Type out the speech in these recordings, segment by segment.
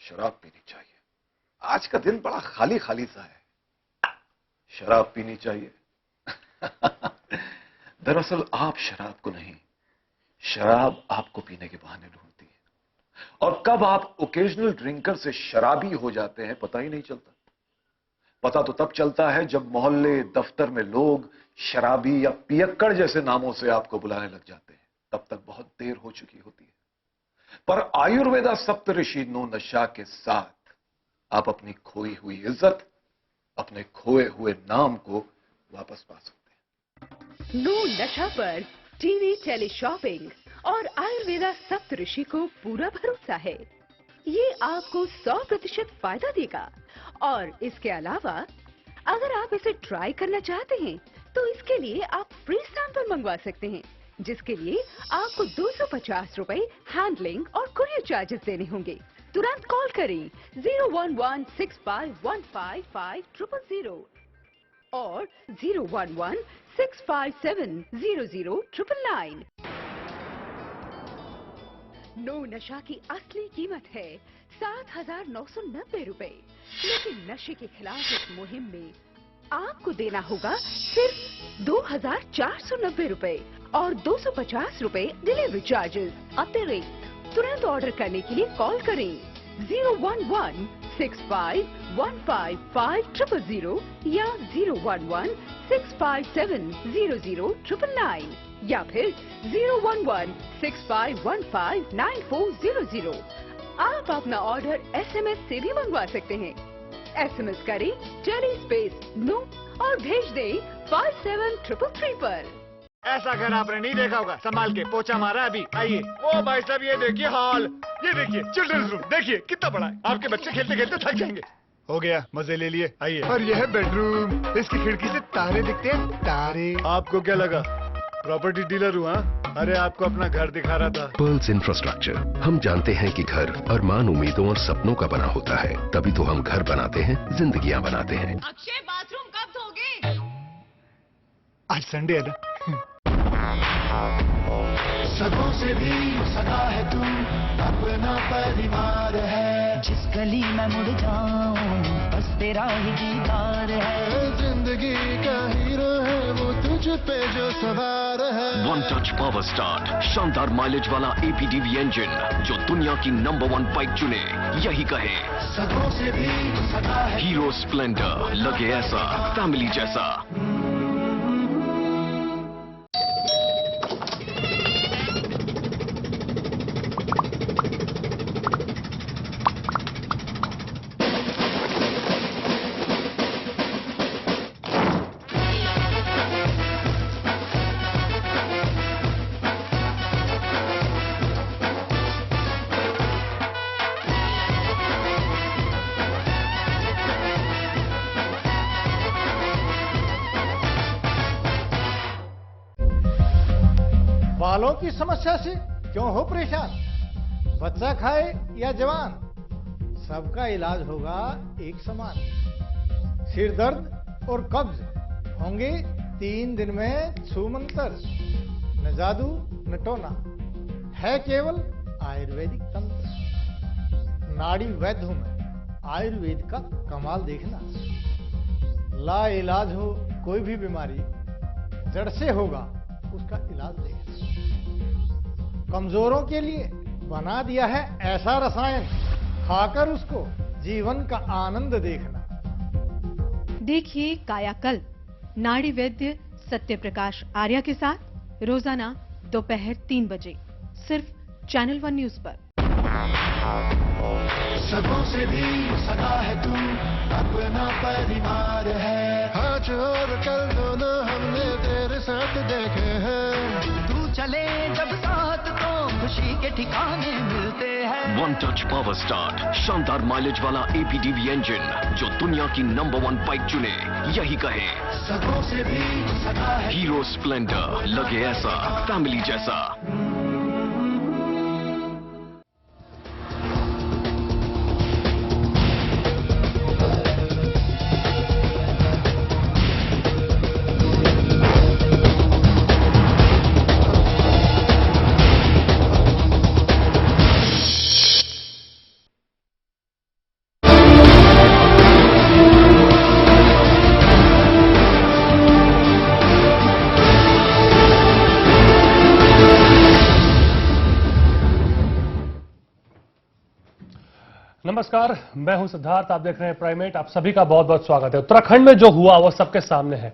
शराब पीनी चाहिए। आज का दिन बड़ा खाली खाली सा है। शराब पीनी चाहिए। दरअसल आप शराब को नहीं, शराब आपको पीने के बहाने ढूंढती है। और कब आप ओकेजनल ड्रिंकर से शराबी हो जाते हैं पता ही नहीं चलता। पता तो तब चलता है जब मोहल्ले दफ्तर में लोग शराबी या पियक्कड़ जैसे नामों से आपको बुलाने लग जाते हैं। तब तक बहुत देर हो चुकी होती है। पर आयुर्वेदा सप्तऋषि नो नशा के साथ आप अपनी खोई हुई इज्जत, अपने खोए हुए नाम को वापस पा सकते हैं। नो नशा पर टीवी, टेली शॉपिंग और आयुर्वेदा सप्तऋषि को पूरा भरोसा है। ये आपको 100% फायदा देगा। और इसके अलावा अगर आप इसे ट्राई करना चाहते हैं तो इसके लिए आप फ्री सैंपल मंगवा सकते हैं, जिसके लिए आपको 250 रुपए हैंडलिंग और कुरियर चार्जेस देने होंगे। तुरंत कॉल करें 01165155000 और 01165700999। नो नशा की असली कीमत है 7,990 रुपए, लेकिन नशे के खिलाफ इस मुहिम में आपको देना होगा सिर्फ 2,490 रुपए और 250 रुपए डिलीवरी चार्जेस अतिरिक्त। तुरंत ऑर्डर करने के लिए कॉल करें 01165155000 या 01165700999 या फिर 01165159400। आप अपना ऑर्डर SMS से भी मंगवा सकते हैं। SMS करें टेली स्पेस नो और भेज दें 57333 पर। ऐसा घर आपने नहीं देखा होगा। संभाल के पोछा मारा अभी। आइए। ओ भाई साहब ये देखिए हॉल, ये देखिए चिल्ड्रंस रूम, देखिए कितना बड़ा है। आपके बच्चे खेलते खेलते थक जाएंगे। हो गया, मजे ले लिए। आइए। और ये है बेडरूम, इसकी खिड़की से तारे दिखते हैं, तारे। आपको क्या लगा प्रॉपर्टी डीलर हुआ? अरे आपको अपना घर दिखा रहा था। Pearls infrastructure. हम जानते हैं कि घर अरमान, उम्मीदों और सपनों का बना होता है, तभी तो हम घर बनाते हैं, जिंदगियां बनाते हैं। अक्षय बाथरूम कब धोगे? आज संडे है ना। सगों से भी सगा है तू, अपना परिवार है। जिस गली में मुड़ जाऊं बस तेरा ही दीदार है। जिंदगी का हीरो है वो तुझ पे जो सवार है। वन टच पावर स्टार्ट, शानदार माइलेज वाला APDV इंजन जो दुनिया की नंबर 1 बाइक चुने, यही कहे सगों से भी सगा है। हीरो स्प्लेंडर, लगे ऐसा फैमिली जैसा। बालों की समस्या से क्यों हो परेशान? बच्चा खाए या जवान, सबका इलाज होगा एक समान। सिर दर्द और कब्ज होंगे 3 दिन में छूमंतर। न जादू न टोना, है केवल आयुर्वेदिक तंत्र। नाड़ी वैद्य हूं मैं, आयुर्वेद का कमाल देखना। ला इलाज हो कोई भी बीमारी, जड़ से होगा उसका इलाज देखना। कमजोरों के लिए बना दिया है ऐसा रसायन, खाकर उसको जीवन का आनंद देखना। देखिए कायाकल्प नाड़ी वैद्य सत्य प्रकाश आर्या के साथ रोजाना दोपहर 3 बजे सिर्फ चैनल 1 न्यूज पर। सगों से भी सगा है तू, अपना परिवार है। आज और कल दोनों हमने तेरे साथ देखे हैं। तू चले जब साथ तो खुशी के ठिकाने मिलते हैं। वन टच पावर स्टार्ट, शानदार माइलेज वाला APDV इंजन जो दुनिया की नंबर 1 बाइक चुने, यही कहे सगों से भी सगा है। हीरो स्प्लेंडर, लगे ऐसा फैमिली जैसा। नमस्कार, मैं हूं सिद्धार्थ, आप देख रहे हैं प्राइमेट। आप सभी का बहुत बहुत स्वागत है। उत्तराखंड में जो हुआ वो सबके सामने है।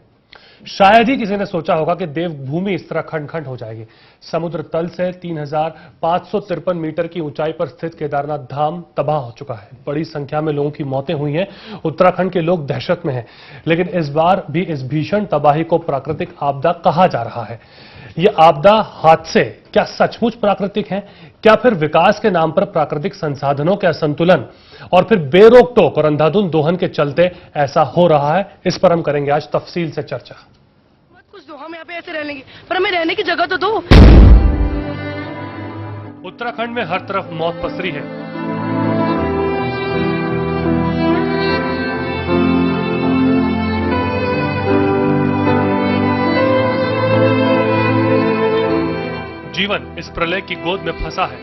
शायद ही किसी ने सोचा होगा कि देवभूमि इस तरह खंड खंड हो जाएगी। समुद्र तल से 3,553 मीटर की ऊंचाई पर स्थित केदारनाथ धाम तबाह हो चुका है। बड़ी संख्या में लोगों की मौतें हुई हैं। उत्तराखंड के लोग दहशत में हैं, लेकिन इस बार भी इस भीषण तबाही को प्राकृतिक आपदा कहा जा रहा है। ये आपदा हादसे क्या सचमुच प्राकृतिक हैं? क्या फिर विकास के नाम पर प्राकृतिक संसाधनों के असंतुलन और फिर बेरोक टोक और अंधाधुंध दोहन के चलते ऐसा हो रहा है? इस पर हम करेंगे आज तफसील से चर्चा। कुछ दो, हम यहाँ पे ऐसे रह लेंगे, पर हमें रहने की जगह तो दो। उत्तराखंड में हर तरफ मौत पसरी है। जीवन इस प्रलय की गोद में फंसा है।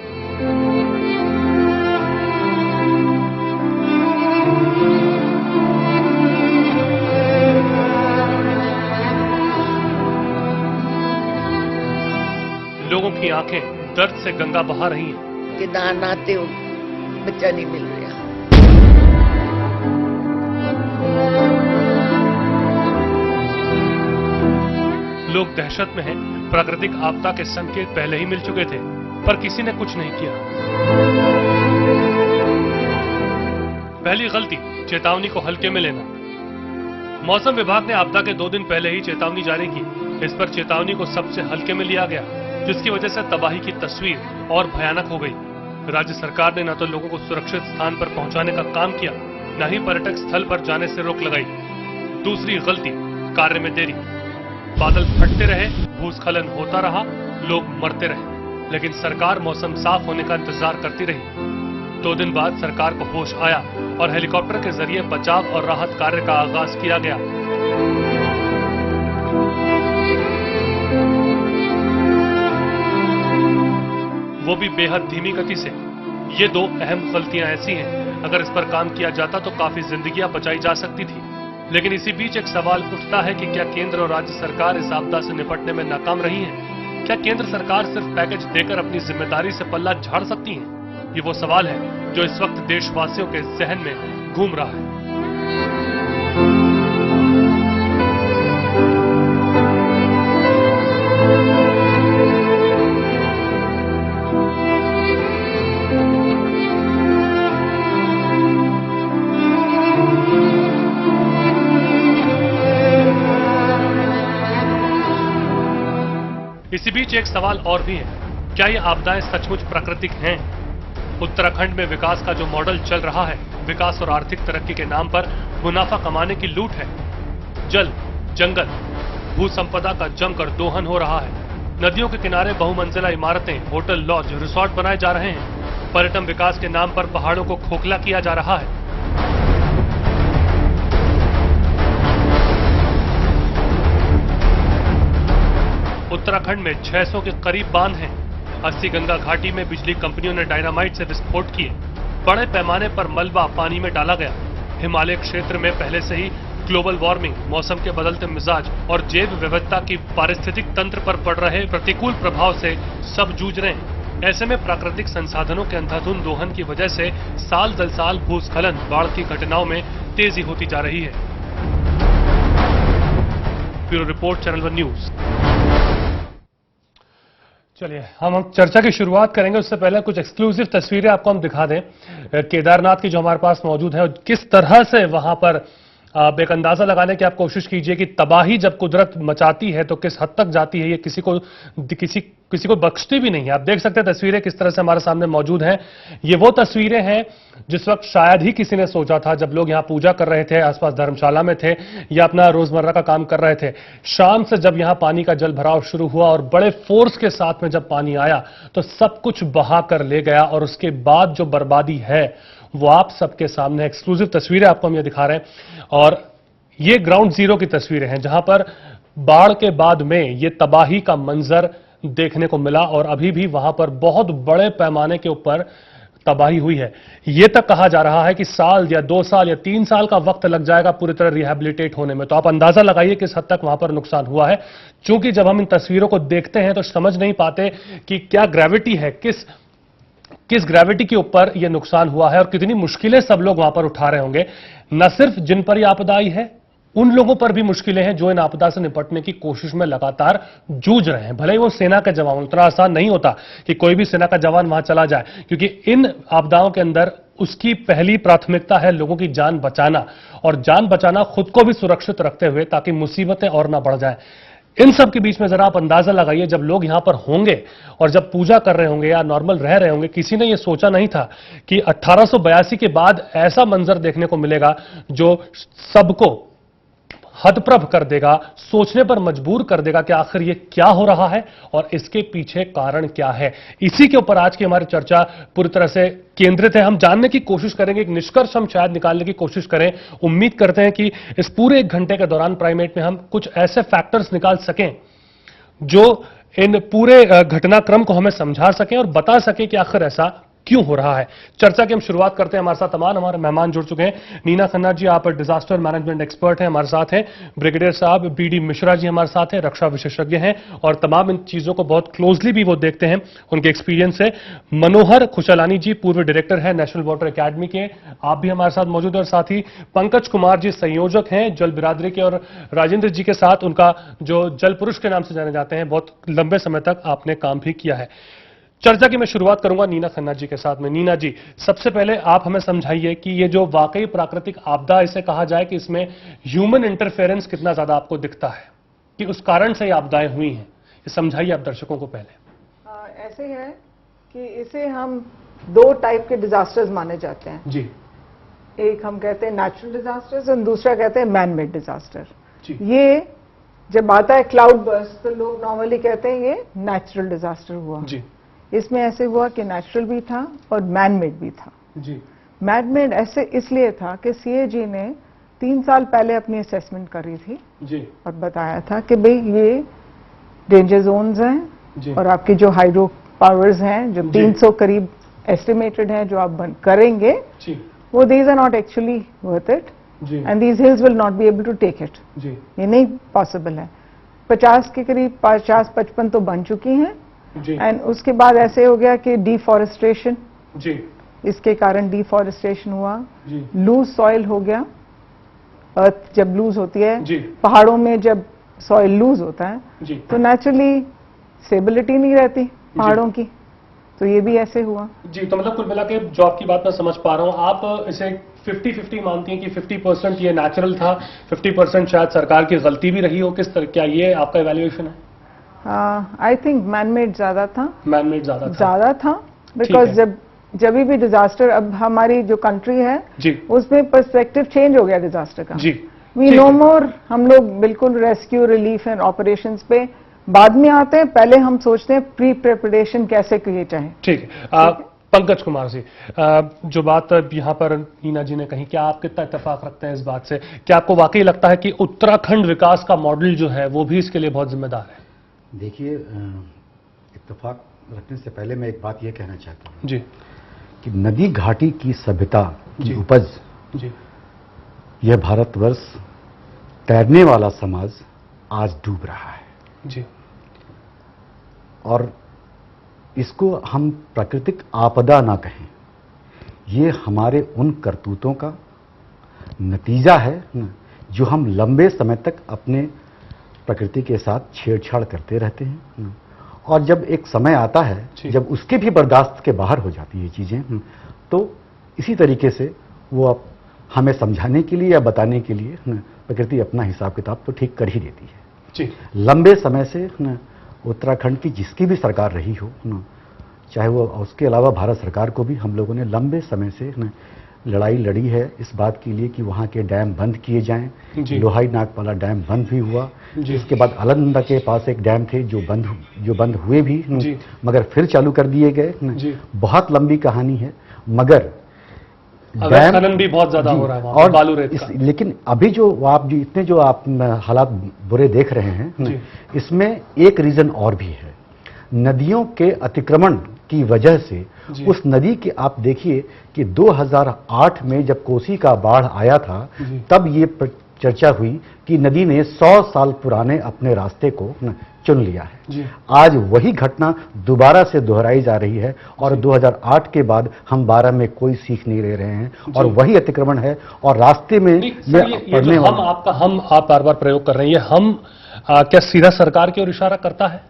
लोगों की आंखें दर्द से गंगा बहा रही हैं। केदारनाथ से बच्चा नहीं मिल रहा। लोग दहशत में हैं। प्राकृतिक आपदा के संकेत पहले ही मिल चुके थे, पर किसी ने कुछ नहीं किया। पहली गलती, चेतावनी को हल्के में लेना। मौसम विभाग ने आपदा के 2 दिन पहले ही चेतावनी जारी की। इस पर चेतावनी को सबसे हल्के में लिया गया, जिसकी वजह से तबाही की तस्वीर और भयानक हो गई। राज्य सरकार ने न तो लोगों को सुरक्षित स्थान पर पहुंचाने का काम किया, न ही पर्यटक स्थल पर जाने से रोक लगाई। दूसरी गलती, कार्य में देरी। बादल फटते रहे, भूस्खलन होता रहा, लोग मरते रहे, लेकिन सरकार मौसम साफ होने का इंतजार करती रही। 2 दिन बाद सरकार को होश आया और हेलीकॉप्टर के जरिए बचाव और राहत कार्य का आगाज किया गया। वो भी बेहद धीमी गति से। ये 2 अहम गलतियां ऐसी हैं, अगर इस पर काम किया जाता तो काफी जिंदगियां बचाई जा सकती थी। लेकिन इसी बीच एक सवाल उठता है कि क्या केंद्र और राज्य सरकार इस आपदा से निपटने में नाकाम रही है? क्या केंद्र सरकार सिर्फ पैकेज देकर अपनी जिम्मेदारी से पल्ला झाड़ सकती है? ये वो सवाल है जो इस वक्त देशवासियों के जहन में घूम रहा है। इसी बीच एक सवाल और भी है, क्या ये आपदाएं सचमुच प्राकृतिक हैं? उत्तराखंड में विकास का जो मॉडल चल रहा है, विकास और आर्थिक तरक्की के नाम पर मुनाफा कमाने की लूट है। जल, जंगल, भू संपदा का जमकर दोहन हो रहा है। नदियों के किनारे बहुमंजिला इमारतें, होटल, लॉज, रिसोर्ट बनाए जा रहे हैं। पर्यटन विकास के नाम पर पहाड़ों को खोखला किया जा रहा है। उत्तराखंड में 600 के करीब बांध हैं। 80 गंगा घाटी में बिजली कंपनियों ने डायनामाइट से विस्फोट किए। बड़े पैमाने पर मलबा पानी में डाला गया। हिमालय क्षेत्र में पहले से ही ग्लोबल वार्मिंग, मौसम के बदलते मिजाज और जैव विविधता की पारिस्थितिक तंत्र पर पड़ रहे प्रतिकूल प्रभाव से सब जूझ रहे हैं। ऐसे में प्राकृतिक संसाधनों के अंधाधुंध दोहन की वजह से साल दर साल भूस्खलन, बाढ़ की घटनाओं में तेजी होती जा रही है। Bureau report, channel 1 news. चलिए हम चर्चा की शुरुआत करेंगे। उससे पहले कुछ एक्सक्लूसिव तस्वीरें आपको हम दिखा दें केदारनाथ की, जो हमारे पास मौजूद है। किस तरह से वहां पर आप एक अंदाजा लगाने की आप कोशिश कीजिए कि तबाही जब कुदरत मचाती है तो किस हद तक जाती है। ये किसी को बख्शती भी नहीं है। आप देख सकते हैं तस्वीरें किस तरह से हमारे सामने मौजूद हैं। ये वो तस्वीरें हैं जिस वक्त शायद ही किसी ने सोचा था, जब लोग यहां पूजा कर रहे थे, आसपास धर्मशाला में थे या अपना रोजमर्रा का काम कर रहे थे। शाम से जब यहां पानी का जल भराव शुरू हुआ और बड़े फोर्स के साथ में जब पानी आया तो सब कुछ बहा कर ले गया। और उसके बाद जो बर्बादी है वो आप सबके सामने, एक्सक्लूसिव तस्वीरें आपको हम ये दिखा रहे हैं। और ये ग्राउंड जीरो की तस्वीरें हैं, जहां पर बाढ़ के बाद में ये तबाही का मंजर देखने को मिला और अभी भी वहां पर बहुत बड़े पैमाने के ऊपर तबाही हुई है। यह तक कहा जा रहा है कि साल या 2 साल या 3 साल का वक्त लग जाएगा पूरी तरह रिहैबिलिटेट होने में। तो आप अंदाजा लगाइए किस हद तक वहां पर नुकसान हुआ है। चूंकि जब हम इन तस्वीरों को देखते हैं तो समझ नहीं पाते कि क्या ग्रेविटी है, किस किस ग्रेविटी के ऊपर यह नुकसान हुआ है और कितनी मुश्किलें सब लोग वहां पर उठा रहे होंगे। न सिर्फ जिन पर यह आपदा आई है, उन लोगों पर भी मुश्किलें हैं जो इन आपदा से निपटने की कोशिश में लगातार जूझ रहे हैं। भले ही वो सेना के जवान, उतना आसान नहीं होता कि कोई भी सेना का जवान वहां चला जाए, क्योंकि इन आपदाओं के अंदर उसकी पहली प्राथमिकता है लोगों की जान बचाना, और जान बचाना खुद को भी सुरक्षित रखते हुए, ताकि मुसीबतें और ना बढ़ जाएं। इन सब के बीच में जरा आप अंदाजा लगाइए, जब लोग यहां पर होंगे और जब पूजा कर रहे होंगे या नॉर्मल रह रहे होंगे, किसी ने यह सोचा नहीं था कि 1882 के बाद ऐसा मंजर देखने को मिलेगा जो सबको हतप्रभ कर देगा, सोचने पर मजबूर कर देगा कि आखिर ये क्या हो रहा है और इसके पीछे कारण क्या है। इसी के ऊपर आज की हमारी चर्चा पूरी तरह से केंद्रित है। हम जानने की कोशिश करेंगे, एक निष्कर्ष हम शायद निकालने की कोशिश करें। उम्मीद करते हैं कि इस पूरे 1 घंटे के दौरान प्राइमेट में हम कुछ ऐसे फैक्टर्स निकाल सकें जो इन पूरे घटनाक्रम को हमें समझा सकें और बता सकें कि आखिर ऐसा क्यों हो रहा है। चर्चा की हम शुरुआत करते हैं। हमारे साथ तमाम हमारे मेहमान जुड़ चुके हैं। नीना खन्ना जी, आप डिजास्टर मैनेजमेंट एक्सपर्ट हैं, हमारे साथ हैं। ब्रिगेडियर साहब बीडी मिश्रा जी हमारे साथ हैं, रक्षा विशेषज्ञ हैं और तमाम इन चीजों को बहुत क्लोजली भी वो देखते हैं, उनके एक्सपीरियंस से। मनोहर खुशलानी जी, पूर्व डायरेक्टर हैं नेशनल वाटर अकेडमी के, आप भी हमारे साथ मौजूद हैं। और साथ ही पंकज कुमार जी, संयोजक हैं जल बिरादरी के, और राजेंद्र जी के साथ, उनका जो जल पुरुष के नाम से जाने जाते हैं, बहुत लंबे समय तक आपने काम भी किया है। चर्चा की मैं शुरुआत करूंगा नीना खन्ना जी के साथ में। नीना जी, सबसे पहले आप हमें समझाइए कि ये जो वाकई प्राकृतिक आपदा इसे कहा जाए कि इसमें ह्यूमन इंटरफेरेंस कितना ज्यादा आपको दिखता है, कि उस कारण से ये आपदाएं हुई हैं, ये समझाइए आप दर्शकों को पहले। ऐसे है कि इसे हम 2 टाइप के डिजास्टर्स माने जाते हैं जी। एक हम कहते हैं नेचुरल डिजास्टर्स और दूसरा कहते हैं मैन मेड डिजास्टर। ये जब आता है क्लाउड बर्स्ट, तो लोग नॉर्मली कहते हैं ये नेचुरल डिजास्टर हुआ जी। इसमें ऐसे हुआ कि नेचुरल भी था और मैन मेड भी था जी। मैन मेड ऐसे इसलिए था कि सीएजी ने 3 साल पहले अपनी असेसमेंट करी थी जी, और बताया था कि भाई ये डेंजर जोन्स हैं और आपकी जो हाइड्रो पावर्स हैं जो 300 करीब एस्टिमेटेड हैं जो आप बंद करेंगे जी, वो these are not actually worth it and these hills will not be able to take it जी। ये नहीं पॉसिबल है। 50 के करीब 50-55 तो बन चुकी हैं एंड उसके बाद ऐसे हो गया कि डिफॉरेस्टेशन जी, इसके कारण डिफॉरेस्टेशन हुआ, लूज सॉइल हो गया। अर्थ जब लूज होती है जी, पहाड़ों में जब सॉइल लूज होता है जी, तो नेचुरली स्टेबिलिटी नहीं रहती पहाड़ों की, तो ये भी ऐसे हुआ जी। तो मतलब कुल मिला के जो आपकी बात मैं समझ पा रहा हूँ, आप इसे 50-50 मानती हैं कि 50% ये नेचुरल था, 50% शायद सरकार की गलती भी रही हो, किस तरह, क्या ये आपका इवैल्यूएशन है? आई थिंक मैन मेड ज्यादा था। मैन मेड ज्यादा था बिकॉज जब भी डिजास्टर, अब हमारी जो कंट्री है जी, उसमें पर्सपेक्टिव चेंज हो गया डिजास्टर का जी। वी नो मोर, हम लोग बिल्कुल रेस्क्यू रिलीफ एंड ऑपरेशंस पे बाद में आते हैं, पहले हम सोचते हैं प्री प्रिपरेशन कैसे किए जाए। ठीक है। पंकज कुमार जी, जो बात यहाँ पर नीना जी ने कही, क्या आप कितना इत्तेफाक रखते हैं इस बात से? क्या आपको वाकई लगता है कि उत्तराखंड विकास का मॉडल जो है वो भी इसके लिए बहुत जिम्मेदार है? देखिए, इत्तेफाक रखने से पहले मैं एक बात यह कहना चाहता हूँ जी, कि नदी घाटी की सभ्यता की उपज जी, यह भारतवर्ष तैरने वाला समाज आज डूब रहा है जी, और इसको हम प्राकृतिक आपदा ना कहें, ये हमारे उन करतूतों का नतीजा है जो हम लंबे समय तक अपने प्रकृति के साथ छेड़छाड़ करते रहते हैं, और जब एक समय आता है जब उसके भी बर्दाश्त के बाहर हो जाती है चीजें, तो इसी तरीके से वो अब हमें समझाने के लिए या बताने के लिए प्रकृति अपना हिसाब किताब तो ठीक कर ही देती है जी। लंबे समय से उत्तराखंड की जिसकी भी सरकार रही हो, चाहे वो, उसके अलावा भारत सरकार को भी हम लोगों ने लंबे समय से लड़ाई लड़ी है इस बात के लिए कि वहाँ के डैम बंद किए जाएं। लोहाई नाक वाला डैम बंद भी हुआ, इसके बाद अलकनंदा के पास एक डैम थे जो बंद हुए भी, मगर फिर चालू कर दिए गए। बहुत लंबी कहानी है, मगर डैम भी बहुत ज्यादा हो रहा है और बालू रेत का। लेकिन अभी जो इतने जो आप हालात बुरे देख रहे हैं, इसमें एक रीजन और भी है। नदियों के अतिक्रमण की वजह से उस नदी के, आप देखिए कि 2008 में जब कोसी का बाढ़ आया था, तब ये चर्चा हुई कि नदी ने 100 साल पुराने अपने रास्ते को चुन लिया है। जी। आज वही घटना दोबारा से दोहराई जा रही है और 2008 के बाद हम 12 में कोई सीख नहीं ले रहे हैं और वही अतिक्रमण है और रास्ते में ये जो आप बार बार प्रयोग कर रहे हैं, ये हम क्या सीधा सरकार की ओर इशारा करता है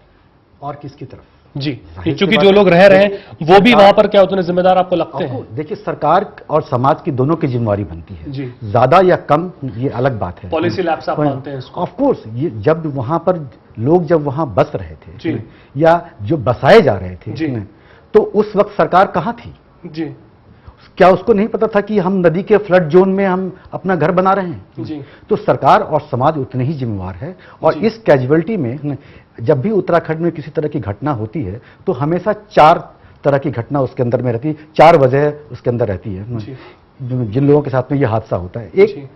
और किसकी तरफ? जी, क्योंकि जो लोग रह रहे हैं वो भी वहां पर क्या उतने जिम्मेदार आपको लगते हैं? देखिए, सरकार और समाज की दोनों की जिम्मेवारी बनती है जी। ज्यादा या कम ये अलग बात है। पॉलिसी लैप्स आप मानते हैं इसको? ऑफ कोर्स, ये जब वहां पर लोग जब वहां बस रहे थे या जो बसाए जा रहे थे तो उस वक्त सरकार कहां थी? जी। क्या उसको नहीं पता था कि हम नदी के फ्लड जोन में हम अपना घर बना रहे हैं? जी। तो सरकार और समाज उतने ही जिम्मेवार है और इस कैजुअलिटी में जब भी उत्तराखंड में किसी तरह की घटना होती है तो हमेशा 4 तरह की घटना उसके अंदर में रहती है, 4 वजह उसके अंदर रहती है जिन लोगों के साथ में ये हादसा होता है। एक,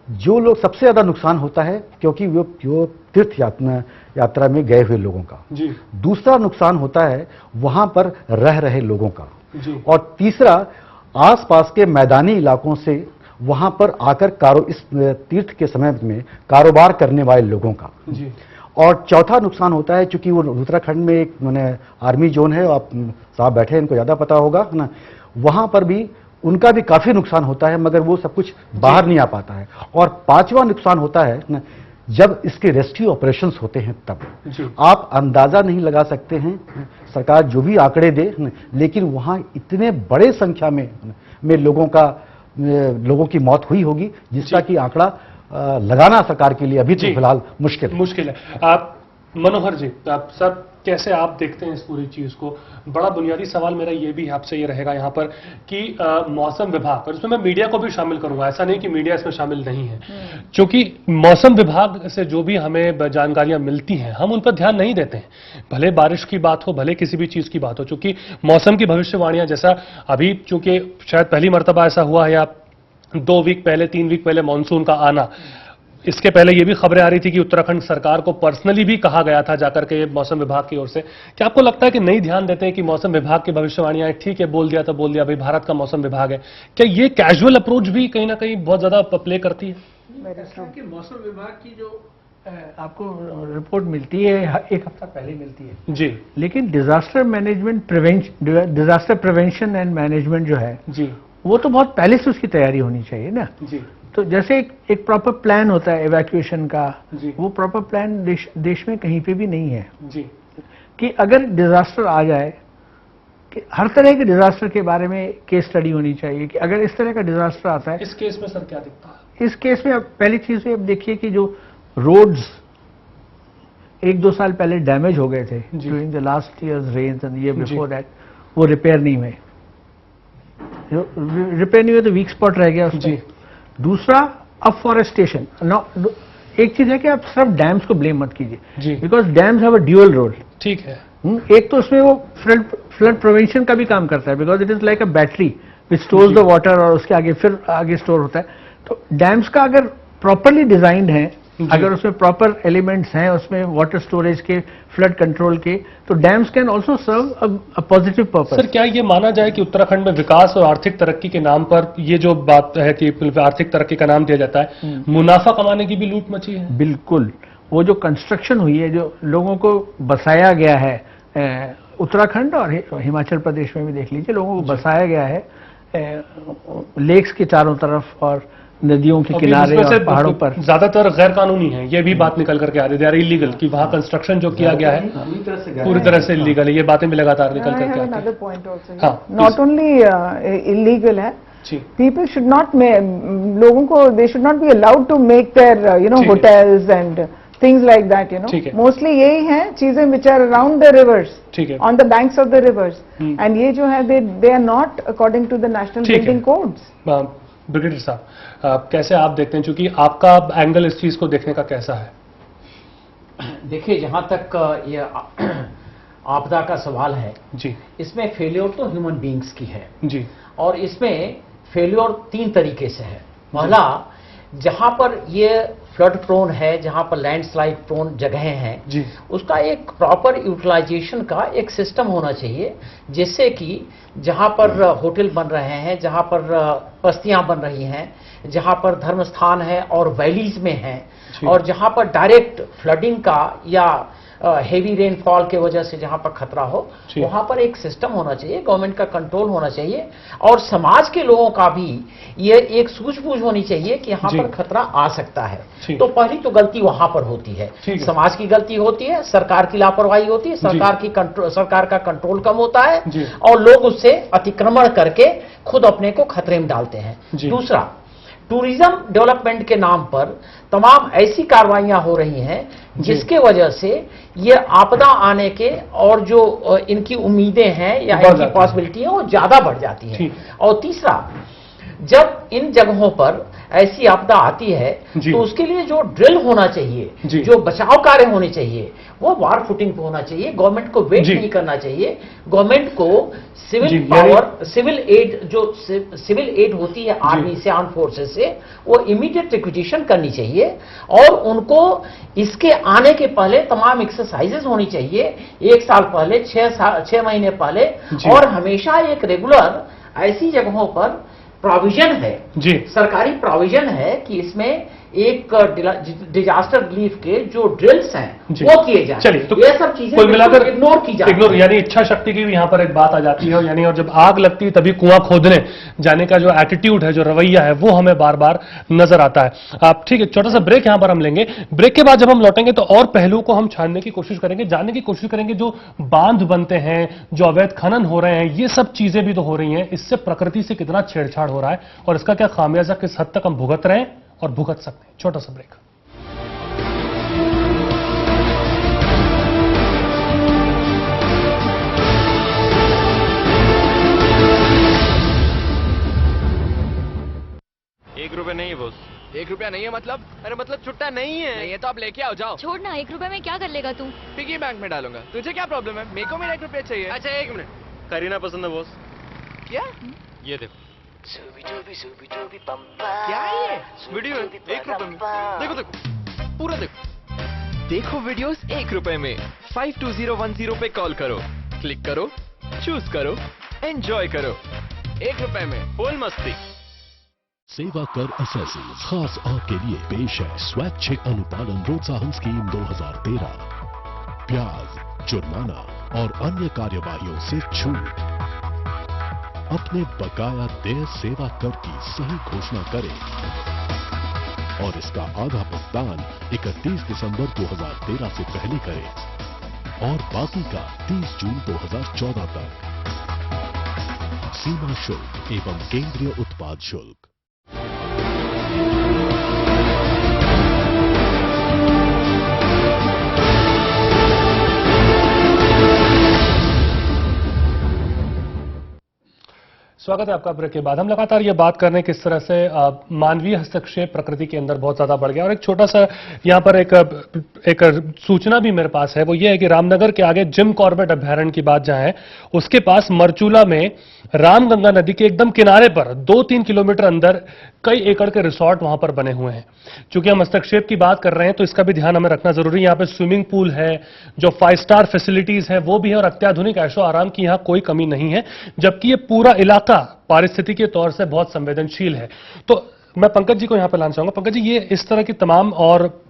जो लोग सबसे ज्यादा नुकसान होता है क्योंकि वो तीर्थ यात्रा में गए हुए लोगों का। जी। दूसरा नुकसान होता है वहां पर रह रहे लोगों का। जी। और तीसरा, आसपास के मैदानी इलाकों से वहां पर आकर इस तीर्थ के समय में कारोबार करने वाले लोगों का। जी। और चौथा नुकसान होता है, चूंकि वो उत्तराखंड में एक आर्मी जोन है, आप साहब बैठे हैं, इनको ज्यादा पता होगा ना, वहां पर भी उनका भी काफी नुकसान होता है मगर वो सब कुछ बाहर नहीं आ पाता है। और 5वां नुकसान होता है ना, जब इसके रेस्क्यू ऑपरेशंस होते हैं तब आप अंदाजा नहीं लगा सकते हैं, सरकार जो भी आंकड़े दे, लेकिन वहां इतने बड़े संख्या में लोगों की मौत हुई होगी जिसका कि आंकड़ा लगाना सरकार के लिए अभी तो फिलहाल मुश्किल है। आप मनोहर जी, आप सर कैसे आप देखते हैं इस पूरी चीज को? बड़ा बुनियादी सवाल मेरा ये भी आपसे ये रहेगा यहाँ पर कि मौसम विभाग, और इसमें मैं मीडिया को भी शामिल करूंगा, ऐसा नहीं कि मीडिया इसमें शामिल नहीं है, क्योंकि मौसम विभाग से जो भी हमें जानकारियां मिलती हैं हम उन पर ध्यान नहीं देते हैं। भले बारिश की बात हो, भले किसी भी चीज की बात हो, चूंकि मौसम की भविष्यवाणियां, जैसा अभी चूंकि शायद पहली मर्तबा ऐसा हुआ है या 2 वीक पहले 3 वीक पहले मानसून का आना, इसके पहले ये भी खबरें आ रही थी कि उत्तराखंड सरकार को पर्सनली भी कहा गया था जाकर के मौसम विभाग की ओर से। क्या आपको लगता है कि नहीं ध्यान देते हैं कि मौसम विभाग की भविष्यवाणियां, ठीक है बोल दिया तो बोल दिया, भाई भारत का मौसम विभाग है, क्या ये कैजुअल अप्रोच भी कहीं ना कहीं बहुत ज्यादा प्ले करती है? कि मौसम विभाग की जो आपको रिपोर्ट मिलती है 1 हफ्ता पहले मिलती है जी, लेकिन डिजास्टर प्रिवेंशन एंड मैनेजमेंट जो है जी, वो तो बहुत पहले से उसकी तैयारी होनी चाहिए ना जी। तो जैसे एक प्रॉपर प्लान होता है इवैक्यूएशन का, जी। वो प्रॉपर प्लान देश में कहीं पे भी नहीं है जी। कि अगर डिजास्टर आ जाए, कि हर तरह के डिजास्टर के बारे में केस स्टडी होनी चाहिए कि अगर इस तरह का डिजास्टर आता है। इस केस में सर क्या दिखता है? इस केस में पहली चीज आप देखिए कि जो रोड्स 1-2 साल पहले डैमेज हो गए थे during the last years rains and year before that, वो रिपेयर नहीं हुए। रिपेयर नहीं हुए तो वीक स्पॉट रह गया उसमें। दूसरा, अफॉरेस्टेशन। एक चीज है कि आप सिर्फ डैम्स को ब्लेम मत कीजिए, because dams have a dual role. ठीक है। एक तो उसमें वो फ्लड प्रिवेंशन का भी काम करता है, because it is like a battery which stores the water और उसके आगे फिर आगे स्टोर होता है। तो डैम्स का अगर प्रॉपरली डिजाइंड है, अगर उसमें प्रॉपर एलिमेंट्स हैं उसमें वाटर स्टोरेज के, फ्लड कंट्रोल के, तो dams can also serve a positive purpose. Sir, क्या ये माना जाए कि उत्तराखंड में विकास और आर्थिक तरक्की के नाम पर ये जो बात है कि आर्थिक तरक्की का नाम दिया जाता है, मुनाफा कमाने की भी लूट मची है? बिल्कुल। वो जो कंस्ट्रक्शन हुई है, जो लोगों को बसाया गया है, उत्तराखंड और हिमाचल प्रदेश में भी देख लीजिए, लोगों को बसाया गया है लेक्स के चारों तरफ और नदियों के किनारे और पहाड़ों पर। ज्यादातर गैर कानूनी है, ये भी बात निकल करके आ रही है, इलीगल, कि वहां कंस्ट्रक्शन जो किया गया है पूरी तरह से इलीगल है। ये बातें भी लगातार निकल करके आती हैं। नॉट ओनली इलीगल है, पीपल शुड नॉट, लोगों को they should not be allowed to make their hotels and things like that, mostly यही है चीजें which are around the rivers, on the banks of the rivers, and ये जो है they are not according to the national building codes. Brigadier साहब, कैसे आप देखते हैं, क्योंकि आपका एंगल इस चीज को देखने का कैसा है? देखिए, जहां तक ये आपदा का सवाल है जी, इसमें फेल्योर तो ह्यूमन बीइंग्स की है जी, और इसमें फेल्योर 3 तरीके से है। पहला, जहां पर ये फ्लड प्रोन है, जहां पर लैंडस्लाइड प्रोन जगहें हैं जी, उसका एक प्रॉपर यूटिलाइजेशन का एक सिस्टम होना चाहिए, जिससे कि जहां पर होटल बन रहे हैं, जहां पर बस्तियां बन रही हैं, जहां पर धर्म स्थान है और वैलीज में हैं, और जहां पर डायरेक्ट फ्लडिंग का या हेवी रेनफॉल के वजह से जहां पर खतरा हो, वहां पर एक सिस्टम होना चाहिए, गवर्नमेंट का कंट्रोल होना चाहिए, और समाज के लोगों का भी ये एक सूझबूझ होनी चाहिए कि यहां पर खतरा आ सकता है। तो पहली तो गलती वहां पर होती है, समाज की गलती होती है, सरकार की लापरवाही होती है, सरकार का कंट्रोल कम होता है, और लोग उससे अतिक्रमण करके खुद अपने को खतरे में डालते हैं। दूसरा, टूरिज्म डेवलपमेंट के नाम पर तमाम ऐसी कार्रवाइयां हो रही हैं जिसके वजह से ये आपदा आने के और जो इनकी उम्मीदें हैं या इनकी पॉसिबिलिटी है वो ज्यादा बढ़ जाती है। और तीसरा, जब इन जगहों पर ऐसी आपदा आती है तो उसके लिए जो ड्रिल होना चाहिए, जो बचाव कार्य होने चाहिए, वो वार फुटिंग पे होना चाहिए। गवर्नमेंट को वेट नहीं करना चाहिए। गवर्नमेंट को सिविल पावर, सिविल एड होती है आर्मी से, आर्म फोर्सेस से, वो इमीडिएट रिक्विजिशन करनी चाहिए, और उनको इसके आने के पहले तमाम एक्सरसाइजेस होनी चाहिए, 1 साल पहले, 6 महीने पहले, और हमेशा एक रेगुलर ऐसी जगहों पर प्रोविजन है, सरकारी प्रोविजन है कि इसमें एक डिजास्टर रिलीफ के जो ड्रिल्स हैं वो किए जाए। चलिए, तो ये सब चीजें कुल मिलाकर इग्नोर की जाती है। यानी इच्छा शक्ति की भी यहां पर एक बात आ जाती है, यानी और जब आग लगती है तभी कुआं खोदने जाने का जो एटीट्यूड है, जो रवैया है, वो हमें बार बार नजर आता है। आप ठीक है, छोटा सा ब्रेक यहां पर हम लेंगे। ब्रेक के बाद जब हम लौटेंगे तो और पहलुओं को हम छानने की कोशिश करेंगे, जानने की कोशिश करेंगे जो बांध बनते हैं, जो अवैध खनन हो रहे हैं, ये सब चीजें भी तो हो रही हैं, इससे प्रकृति से कितना छेड़छाड़ हो रहा है और इसका क्या खामियाजा किस हद तक हम भुगत रहे हैं और भुगत सकते हैं। छोटा सा ब्रेक। ₹1 नहीं है बॉस। ₹1 नहीं है मतलब? अरे मतलब छुट्टा नहीं है। नहीं है तो आप लेके आओ, जाओ। छोड़ ना, ₹1 में क्या कर लेगा तू? पिगी बैंक में डालूंगा। तुझे क्या प्रॉब्लम है? मेरे को मेरा ₹1 चाहिए। अच्छा 1 मिनट। करीना पसंद है बॉस। क्या? ये देखो। क्या है ये? वीडियो है ₹1 में। देखो देखो, पूरा देखो। देखो वीडियोस ₹1 में। 52010 पे कॉल करो, क्लिक करो, चूज करो, एंजॉय करो। ₹1 में फुल मस्ती। सेवा कर असेसिंग खास आपके लिए पेश है स्वैच्छिक अनुपालन प्रोत्साहन स्कीम 2013। ब्याज, जुर्माना और अन्य कार्यवाहियों से छूट। अपने बकाया देय सेवा कर की सही घोषणा करें और इसका आधा भुगतान 31 दिसंबर 2013 से पहले करें और बाकी का 30 जून 2014 तक। सीमा शुल्क एवं केंद्रीय उत्पाद शुल्क। स्वागत है आपका। ब्रेक के बाद हम लगातार ये बात कर रहे हैं किस तरह से मानवीय हस्तक्षेप प्रकृति के अंदर बहुत ज्यादा बढ़ गया। और एक छोटा सा यहाँ पर एक सूचना भी मेरे पास है, वो ये है कि रामनगर के आगे जिम कॉर्बेट अभयारण्य की बात जहां है, उसके पास मरचूला में रामगंगा नदी के एकदम किनारे पर 2-3 किलोमीटर अंदर कई एकड़ के रिसोर्ट वहां पर बने हुए हैं। चूंकि हम हस्तक्षेप की बात कर रहे हैं तो इसका भी ध्यान हमें रखना जरूरी है। यहाँ पे स्विमिंग पूल है, जो 5 स्टार फैसिलिटीज है वो भी है, और अत्याधुनिक ऐशो आराम की यहाँ कोई कमी नहीं है, जबकि ये पूरा इलाका पारिस्थितिकी के तौर से बहुत संवेदनशील है। तो मैं पंकज जी को यहां पर लाना चाहूंगा। पंकज जी, ये इस तरह की तमाम, और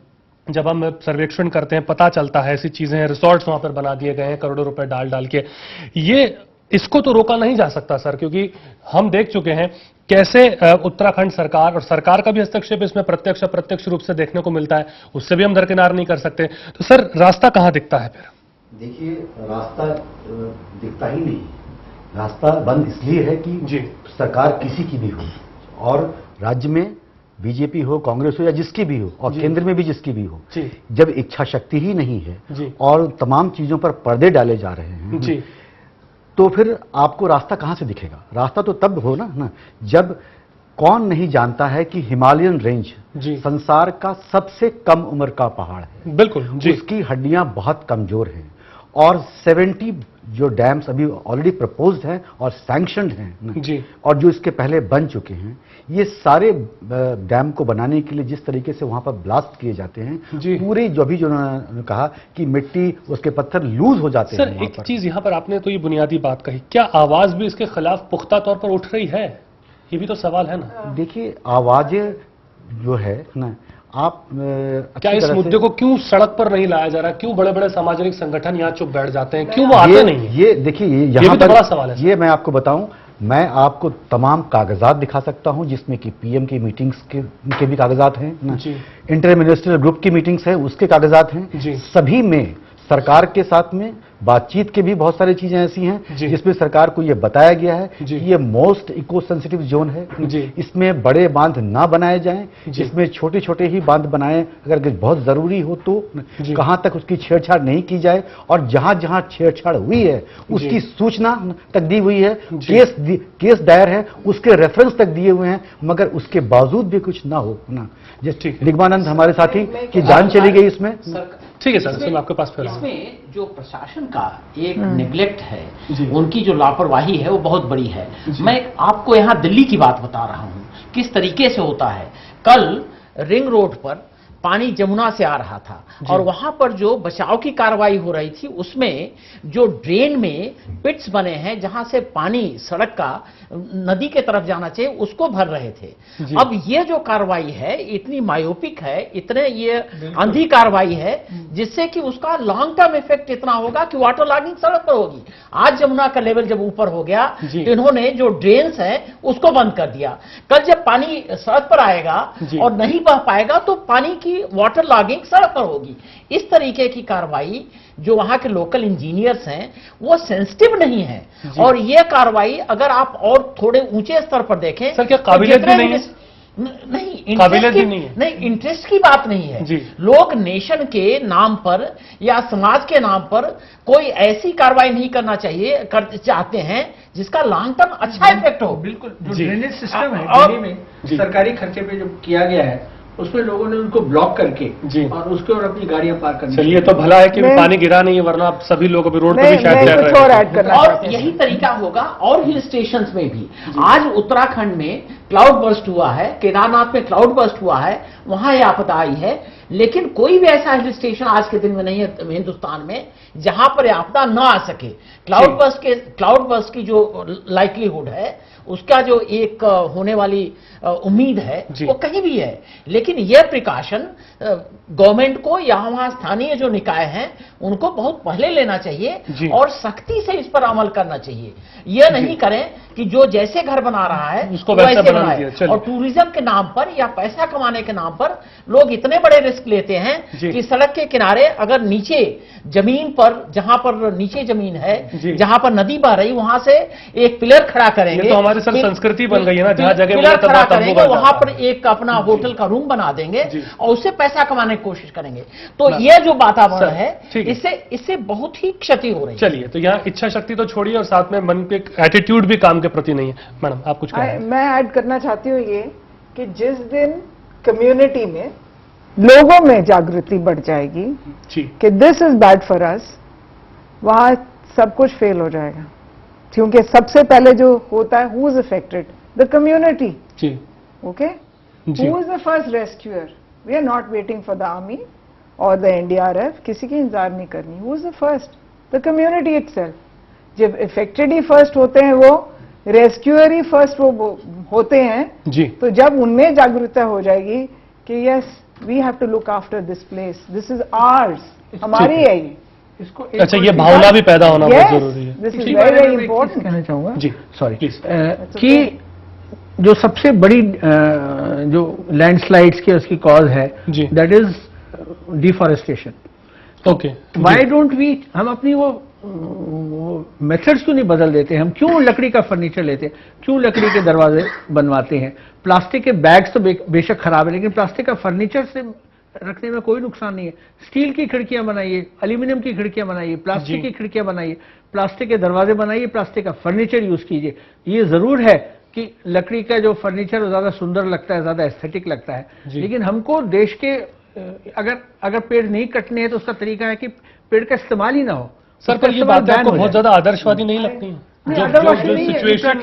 जब हम सर्वेक्षण करते हैं पता चलता है ऐसी चीजें हैं, रिसोर्ट्स वहां पर बना दिए गए हैं करोड़ों रुपए डाल के, ये इसको तो रोका नहीं जा सकता सर, क्योंकि हम देख चुके हैं कैसे उत्तराखंड सरकार और सरकार का भी हस्तक्षेप इसमें प्रत्यक्ष अप्रत्यक्ष रूप से देखने को मिलता है, उससे भी हम दरकिनार नहीं कर सकते। तो सर रास्ता कहां दिखता है फिर? देखिए, रास्ता दिखता ही नहीं। रास्ता बंद इसलिए है कि सरकार किसी की भी हो, और राज्य में बीजेपी हो, कांग्रेस हो या जिसकी भी हो, और केंद्र में भी जिसकी भी हो, जब इच्छा शक्ति ही नहीं है और तमाम चीजों पर पर्दे डाले जा रहे हैं, तो फिर आपको रास्ता कहां से दिखेगा? रास्ता तो तब हो ना जब कौन नहीं जानता है कि हिमालयन रेंज संसार का सबसे कम उम्र का पहाड़ है। बिल्कुल जी। उसकी हड्डियां बहुत कमजोर हैं और 70 जो डैम्स अभी ऑलरेडी प्रपोज्ड हैं और सैंक्शनड हैं जी, और जो इसके पहले बन चुके हैं, ये सारे डैम को बनाने के लिए जिस तरीके से वहां पर ब्लास्ट किए जाते हैं, पूरे जो भी जो उन्होंने कहा कि मिट्टी उसके पत्थर लूज हो जाते हैं। सर एक चीज यहां पर आपने तो ये बुनियादी बात कही, क्या आवाज भी इसके खिलाफ पुख्ता तौर पर उठ रही है? ये भी तो सवाल है ना। देखिए आवाजें जो है ना, आप क्या इस मुद्दे को क्यों सड़क पर नहीं लाया जा रहा? क्यों बड़े बड़े सामाजिक संगठन यहाँ चुप बैठ जाते हैं? क्यों वो आते नहीं है? ये देखिए ये भी तो बड़ा सवाल है। ये मैं आपको बताऊं, मैं आपको तमाम कागजात दिखा सकता हूं जिसमें कि पीएम की मीटिंग्स के भी कागजात हैं ना, इंटर मिनिस्ट्रियल ग्रुप की मीटिंग्स है उसके कागजात हैं, सभी में सरकार के साथ में बातचीत के भी बहुत सारी चीजें ऐसी हैं जिसमें सरकार को यह बताया गया है कि ये मोस्ट इको सेंसिटिव जोन है, इसमें बड़े बांध ना बनाए जाएं, इसमें छोटे छोटे ही बांध बनाएं अगर बहुत जरूरी हो तो, कहां तक उसकी छेड़छाड़ नहीं की जाए, और जहां जहां छेड़छाड़ हुई है उसकी सूचना तक दी हुई है, केस दायर है, उसके रेफरेंस तक दिए हुए हैं, मगर उसके बावजूद भी कुछ ना हो ना। जैसे निगमानंद हमारे साथी की जान चली गई इसमें। ठीक है सर, इसमें आपके पास फिर इसमें जो प्रशासन का एक नेग्लेक्ट है, उनकी जो लापरवाही है वो बहुत बड़ी है। मैं आपको यहाँ दिल्ली की बात बता रहा हूँ किस तरीके से होता है। कल रिंग रोड पर पानी जमुना से आ रहा था और वहां पर जो बचाव की कार्रवाई हो रही थी उसमें जो ड्रेन में पिट्स बने हैं जहां से पानी सड़क का नदी के तरफ जाना चाहिए उसको भर रहे थे। अब ये जो कार्रवाई है इतनी मायोपिक है, इतने ये अंधी कार्रवाई है जिससे कि उसका लॉन्ग टर्म इफेक्ट इतना होगा कि वाटर लॉगिंग सड़क पर होगी। आज जमुना का लेवल जब ऊपर हो गया तो इन्होंने जो ड्रेन्स हैं उसको बंद कर दिया। कल जब पानी सड़क पर आएगा और नहीं बह पाएगा तो पानी की वाटर लॉगिंग सड़क पर होगी। इस तरीके की कार्रवाई जो वहां के लोकल इंजीनियर्स हैं वो सेंसिटिव नहीं है, और ये कार्रवाई अगर आप और थोड़े ऊंचे स्तर पर देखें सर क्या काबिलियत भी नहीं है? नहीं, इंटरेस्ट की बात नहीं है। लोग नेशन के नाम पर या समाज के नाम पर कोई ऐसी कार्रवाई नहीं करना चाहते हैं जिसका लॉन्ग टर्म अच्छा इफेक्ट हो। बिल्कुल, जो ड्रेनेज सिस्टम है दिल्ली में सरकारी खर्चे पे जो किया गया है उसमें लोगों ने उनको ब्लॉक करके और उसके और अपनी गाड़ियां पार करनी। चलिए तो भला है कि पानी गिरा नहीं है, वरना आप सभी लोग अभी रोड पे भी शायद जा रहे हैं। और यही तरीका होगा और हिल स्टेशंस में भी। आज उत्तराखंड में क्लाउड बर्स्ट हुआ है, केदारनाथ में क्लाउड बर्स्ट हुआ है, वहां यह आपदा आई है, लेकिन कोई भी ऐसा हिल स्टेशन आज के दिन में नहीं है हिंदुस्तान में जहां पर आपदा न आ सके। क्लाउड बर्स्ट की जो लाइकलीहुड है उसका जो एक होने वाली उम्मीद है वो कहीं भी है, लेकिन यह प्रिकॉशन गवर्नमेंट को या वहां स्थानीय जो निकाय हैं उनको बहुत पहले लेना चाहिए और सख्ती से इस पर अमल करना चाहिए। यह नहीं करें कि जो जैसे घर बना रहा है उसको वैसे बनाए, और टूरिज्म के नाम पर या पैसा कमाने के नाम पर लोग इतने बड़े रिस्क लेते हैं कि सड़क के किनारे अगर नीचे जमीन पर, जहां पर नीचे जमीन है, जहां पर नदी बह रही वहां से एक पिलर खड़ा करेंगे। तो हमारी सर संस्कृति बन गई है ना, जहां जगह पिलर खड़ा करेंगे वहां पर एक अपना होटल का रूम बना देंगे और उससे पैसा कमाने की कोशिश करेंगे। तो यह जो वातावरण है इससे बहुत ही क्षति हो रही है। चलिए, तो यहाँ इच्छा शक्ति तो छोड़िए और साथ में मन के एटीट्यूड भी काम के प्रति नहीं है। मैडम आप कुछ कहें? मैं ऐड करना चाहती हूँ ये कि जिस दिन कम्युनिटी में लोगों में जागृति बढ़ जाएगी कि this is bad for us, वहां सब कुछ फेल हो जाएगा। क्योंकि सबसे पहले जो होता है who is affected, the community. Okay, who is the first rescuer? We are not waiting for the army और द एनडीआरएफ, किसी की इंतजार नहीं करनी। Who is the first? The community itself. जब इफेक्टेड ही फर्स्ट होते हैं, वो रेस्क्यूअर ही फर्स्ट वो होते हैं, तो जब उनमें जागरूकता हो जाएगी कि yes we have to look after this place, this is ours, हमारी है ये। इसको अच्छा, ये भावना भी पैदा होना बहुत जरूरी है। This is very very important. कहना चाहूंगा जी, सॉरी प्लीज, कि जो सबसे बड़ी जो लैंडस्लाइड्स की उसकी कॉज है that is deforestation. Okay, why don't we, हम अपनी वो मेथड्स क्यों नहीं बदल देते? हम क्यों लकड़ी का फर्नीचर लेते हैं? क्यों लकड़ी के दरवाजे बनवाते हैं? प्लास्टिक के बैग्स तो बेशक खराब है, लेकिन प्लास्टिक का फर्नीचर से रखने में कोई नुकसान नहीं है। स्टील की खिड़कियां बनाइए, एल्यूमिनियम की खिड़कियां बनाइए, प्लास्टिक की खिड़कियां बनाइए, प्लास्टिक के दरवाजे बनाइए, प्लास्टिक का फर्नीचर यूज कीजिए। ये जरूर है कि लकड़ी का जो फर्नीचर ज्यादा सुंदर लगता है, ज्यादा एस्थेटिक लगता है, लेकिन हमको देश के अगर पेड़ नहीं कटने हैं तो उसका तरीका है कि पेड़ का इस्तेमाल ही ना हो, सर पर ये बात आपको बहुत ज्यादा आदर्शवादी नहीं लगती है? जो सिचुएशन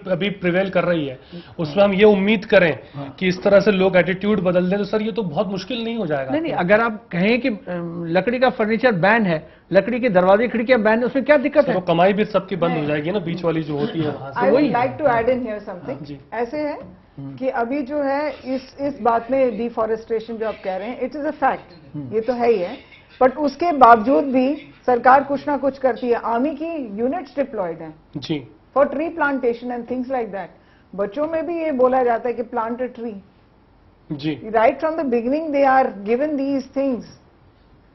अभी प्रिवेल कर रही है उसमें हम ये उम्मीद करें कि इस तरह से लोग एटीट्यूड बदल दें, तो सर ये तो बहुत मुश्किल नहीं हो जाएगा? नहीं, अगर आप कहें कि लकड़ी का फर्नीचर बैन है, लकड़ी के दरवाजे खिड़कियां बैन है, उसमें क्या दिक्कत है? तो कमाई भी सबकी बंद हो जाएगी ना, बीच वाली जो होती है वहां से। I would like to add in here something. ऐसे है कि अभी जो है इस बात में डिफॉरेस्टेशन जो आप कह रहे हैं, इट इज अ फैक्ट, ये तो है ही है, बट उसके बावजूद भी सरकार कुछ ना कुछ करती है। आर्मी की यूनिट्स डिप्लॉयड हैं जी for tree plantation and things like that. बच्चों में भी ये बोला जाता है कि प्लांट अ ट्री जी, right from the beginning they are given these things.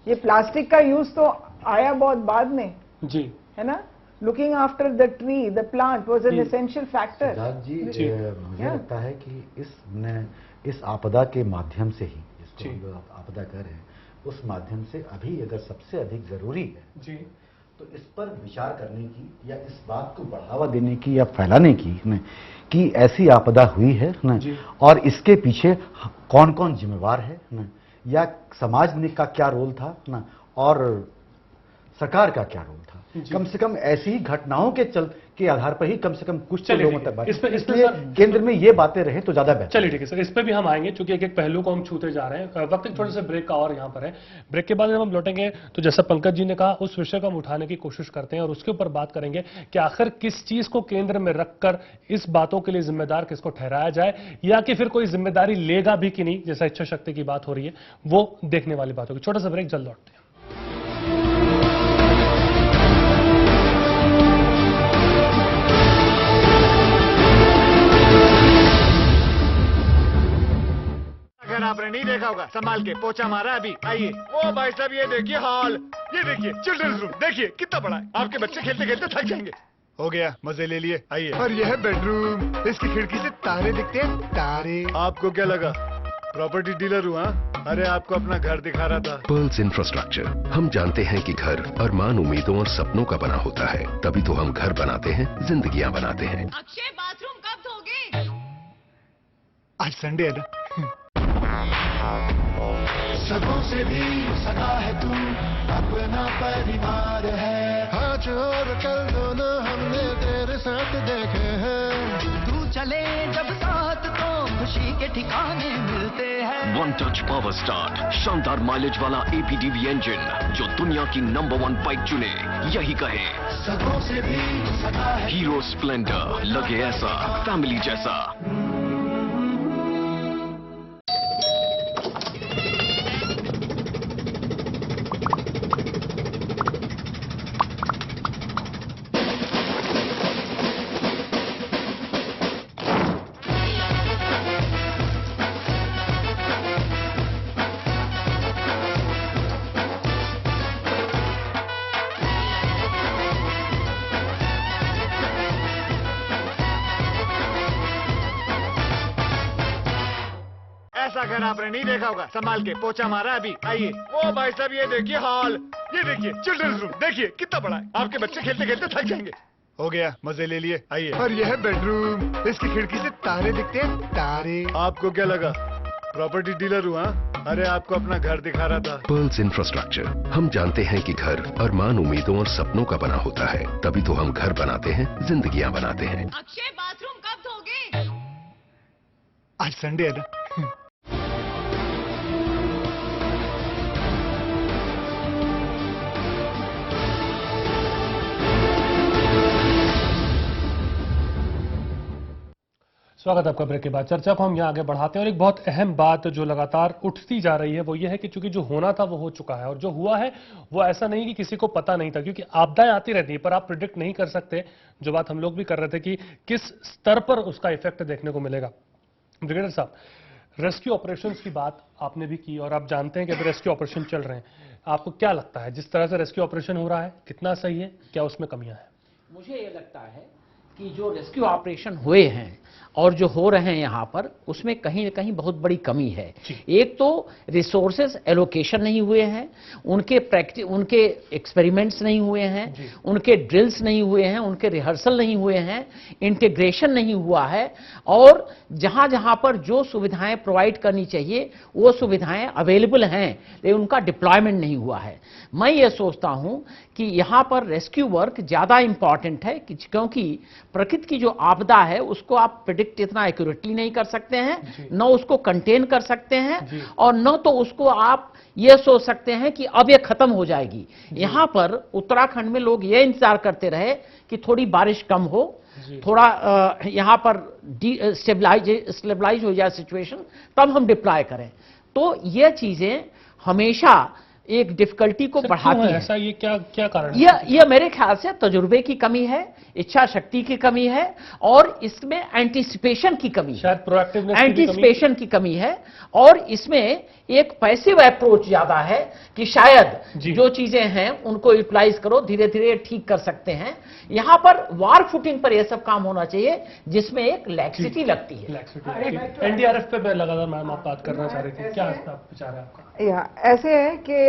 ये प्लास्टिक का यूज तो आया बहुत बाद में जी, है ना। Looking after the tree, the plant was an essential factor. जी, मुझे लगता है कि इस आपदा के माध्यम से ही, जिसको हम लोग आपदा कह रहे हैं, उस माध्यम से अभी अगर सबसे अधिक जरूरी है जी, तो इस पर विचार करने की या इस बात को बढ़ावा देने की या फैलाने की कि ऐसी आपदा हुई है ना, और इसके पीछे कौन कौन जिम्मेवार है ना, या समाज में का क्या रोल था ना, और सरकार का क्या रोल था। कम से कम ऐसी ही घटनाओं के आधार पर ही कम से कम कुछ लोगों तक बात, इसलिए केंद्र में ये बातें रहे तो ज्यादा बेहतर। चलिए ठीक है सर, इस पे भी हम आएंगे क्योंकि एक पहलू को हम छूते जा रहे हैं। वक्त एक थोड़े से ब्रेक का और यहाँ पर है। ब्रेक के बाद जब हम लौटेंगे तो जैसा पंकज जी ने कहा उस विषय को हम उठाने की कोशिश करते हैं और उसके ऊपर बात करेंगे कि आखिर किस चीज को केंद्र में रखकर इस बातों के लिए जिम्मेदार किसको ठहराया जाए, या कि फिर कोई जिम्मेदारी लेगा भी कि नहीं, जैसा इच्छा शक्ति की बात हो रही है, वो देखने वाली बात होगी। छोटा सा ब्रेक, जल्द लौटते हैं। आपने नहीं देखा होगा, संभाल के पोछा मारा अभी। आइए, ओ भाई साहब ये देखिए हॉल, ये देखिए चिल्ड्रंस रूम, देखिए कितना बड़ा है। आपके बच्चे खेलते खेलते थक जाएंगे। हो गया, मजे ले लिए। आइए। और यह है बेडरूम, इसकी खिड़की से तारे दिखते हैं, तारे। आपको क्या लगा प्रॉपर्टी डीलर हुआ? अरे आपको अपना घर दिखा रहा था। Pearls infrastructure. हम जानते हैं कि घर अरमान, उम्मीदों और सपनों का बना होता है, तभी तो हम घर बनाते हैं, जिंदगियां बनाते हैं। अक्षय बाथरूम कब धोगे? आज संडे है ना। सगों से भी सगा है तू, अपना परिवार है। आज और कल दोनों हमने तेरे साथ देखे हैं। तू चले जब साथ तो खुशी के ठिकाने मिलते हैं। वन टच पावर स्टार्ट, शानदार माइलेज वाला APDV इंजन, जो दुनिया की नंबर 1 बाइक चुने, यही कहे सगों से भी सगा है। हीरो स्प्लेंडर, लगे ऐसा फैमिली जैसा। ऐसा घर आपने नहीं देखा होगा, संभाल के पोछा मारा अभी। आइए, ओ भाई साहब ये देखिए हॉल, ये देखिए चिल्ड्रंस रूम, देखिए कितना बड़ा है। आपके बच्चे खेलते खेलते थक जाएंगे। हो गया, मजे ले लिए। आइए। और यह है बेडरूम, इसकी खिड़की से तारे दिखते हैं, तारे। आपको क्या लगा प्रॉपर्टी डीलर हुआ? अरे आपको अपना घर दिखा रहा था। Pearls infrastructure. हम जानते हैं कि घर अरमान, उम्मीदों और सपनों का बना होता है, तभी तो हम घर बनाते हैं, जिंदगियां बनाते हैं। अक्षय बाथरूम कब धोगे? आज संडे है ना। स्वागत है आपका ब्रेक के बाद। चर्चा को हम यहाँ आगे बढ़ाते हैं और एक बहुत अहम बात जो लगातार उठती जा रही है वो ये है कि चूंकि जो होना था वो हो चुका है, और जो हुआ है वो ऐसा नहीं कि किसी को पता नहीं था, क्योंकि आपदाएं आती रहती है पर आप प्रिडिक्ट नहीं कर सकते। जो बात हम लोग भी कर रहे थे कि किस स्तर पर उसका इफेक्ट देखने को मिलेगा। ब्रिगेडियर साहब, रेस्क्यू ऑपरेशंस की बात आपने भी की और आप जानते हैं कि अभी रेस्क्यू ऑपरेशन चल रहे हैं। आपको क्या लगता है जिस तरह से रेस्क्यू ऑपरेशन हो रहा है कितना सही है, क्या उसमें कमियां हैं? मुझे ये लगता है कि जो रेस्क्यू ऑपरेशन हुए हैं और जो हो रहे हैं यहाँ पर, उसमें कहीं न कहीं बहुत बड़ी कमी है। एक तो रिसोर्सेज एलोकेशन नहीं हुए हैं, उनके एक्सपेरिमेंट्स नहीं हुए हैं, उनके ड्रिल्स नहीं हुए हैं, उनके रिहर्सल नहीं हुए हैं, इंटीग्रेशन नहीं हुआ है, और जहाँ जहाँ पर जो सुविधाएं प्रोवाइड करनी चाहिए वो सुविधाएं अवेलेबल हैं, लेकिन उनका डिप्लॉयमेंट नहीं हुआ है। मैं ये सोचता हूँ कि यहाँ पर रेस्क्यू वर्क ज्यादा इंपॉर्टेंट है क्योंकि प्रकृति की जो आपदा है उसको आप प्रिडिक्ट इतना एक्यूरेटली नहीं कर सकते हैं, न उसको कंटेन कर सकते हैं और न तो उसको आप ये सोच सकते हैं कि अब ये खत्म हो जाएगी। यहाँ पर उत्तराखंड में लोग ये इंतजार करते रहे कि थोड़ी बारिश कम हो, थोड़ा यहाँ पर स्टेबलाइज हो जाए सिचुएशन, तब हम डिप्लॉय करें। तो ये चीजें हमेशा एक डिफिकल्टी को बढ़ाती है। ऐसा ये क्या कारण है? ये मेरे ख्याल से तजुर्बे की कमी है, इच्छा शक्ति की कमी है और इसमें एंटीसिपेशन की कमी, शायद प्रोएक्टिवनेस एंटीसिपेशन की कमी है और इसमें एक पैसिव अप्रोच ज्यादा है कि शायद जो चीजें हैं उनको यूटिलाइज करो, धीरे धीरे ठीक कर सकते हैं। यहां पर वार फुटिंग पर यह सब काम होना चाहिए जिसमें एक लैक्सिटी लगती है। एनडीआरएफ पे लगातार मैम आप बात करना चाह रहे थे, क्या विचार है आपका? या ऐसे है कि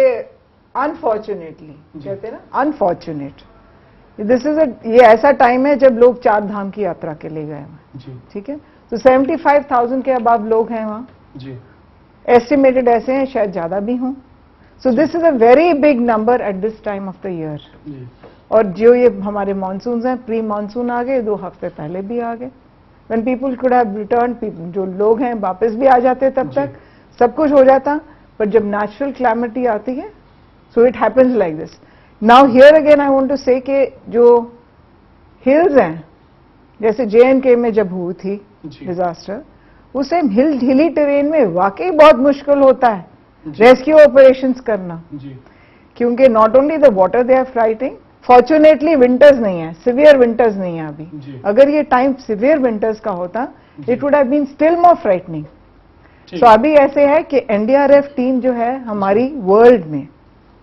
अनफॉर्चुनेटली कहते हैं ना, अनफॉर्चुनेट दिस इज ये ऐसा टाइम है जब लोग 4 धाम की यात्रा के लिए गए वहां, ठीक है। तो 75,000 के अबाव लोग हैं वहां, एस्टिमेटेड ऐसे हैं शायद ज्यादा भी हों। So this is a very big number at this time of the year. और जो ये हमारे मानसून हैं, प्री मानसून आ गए, 2 हफ्ते पहले भी आ गए। When people could have return, जो लोग हैं वापस भी आ जाते, तब तक सब कुछ हो जाता। पर जब नेचुरल क्लैमिटी आती है, so it happens like this. Now here again I want to say कि जो हिल्स हैं, जैसे JNK में जब हुई थी डिजास्टर, उसे हिली टेरेन में वाकई बहुत मुश्किल होता है रेस्क्यू ऑपरेशंस करना, क्योंकि not only the water they are frightening, fortunately winters नहीं है, सिवियर विंटर्स नहीं है अभी। अगर ये टाइम सिवियर विंटर्स का होता, it would have been still more frightening. So अभी ऐसे है कि NDRF टीम जो है हमारी वर्ल्ड में,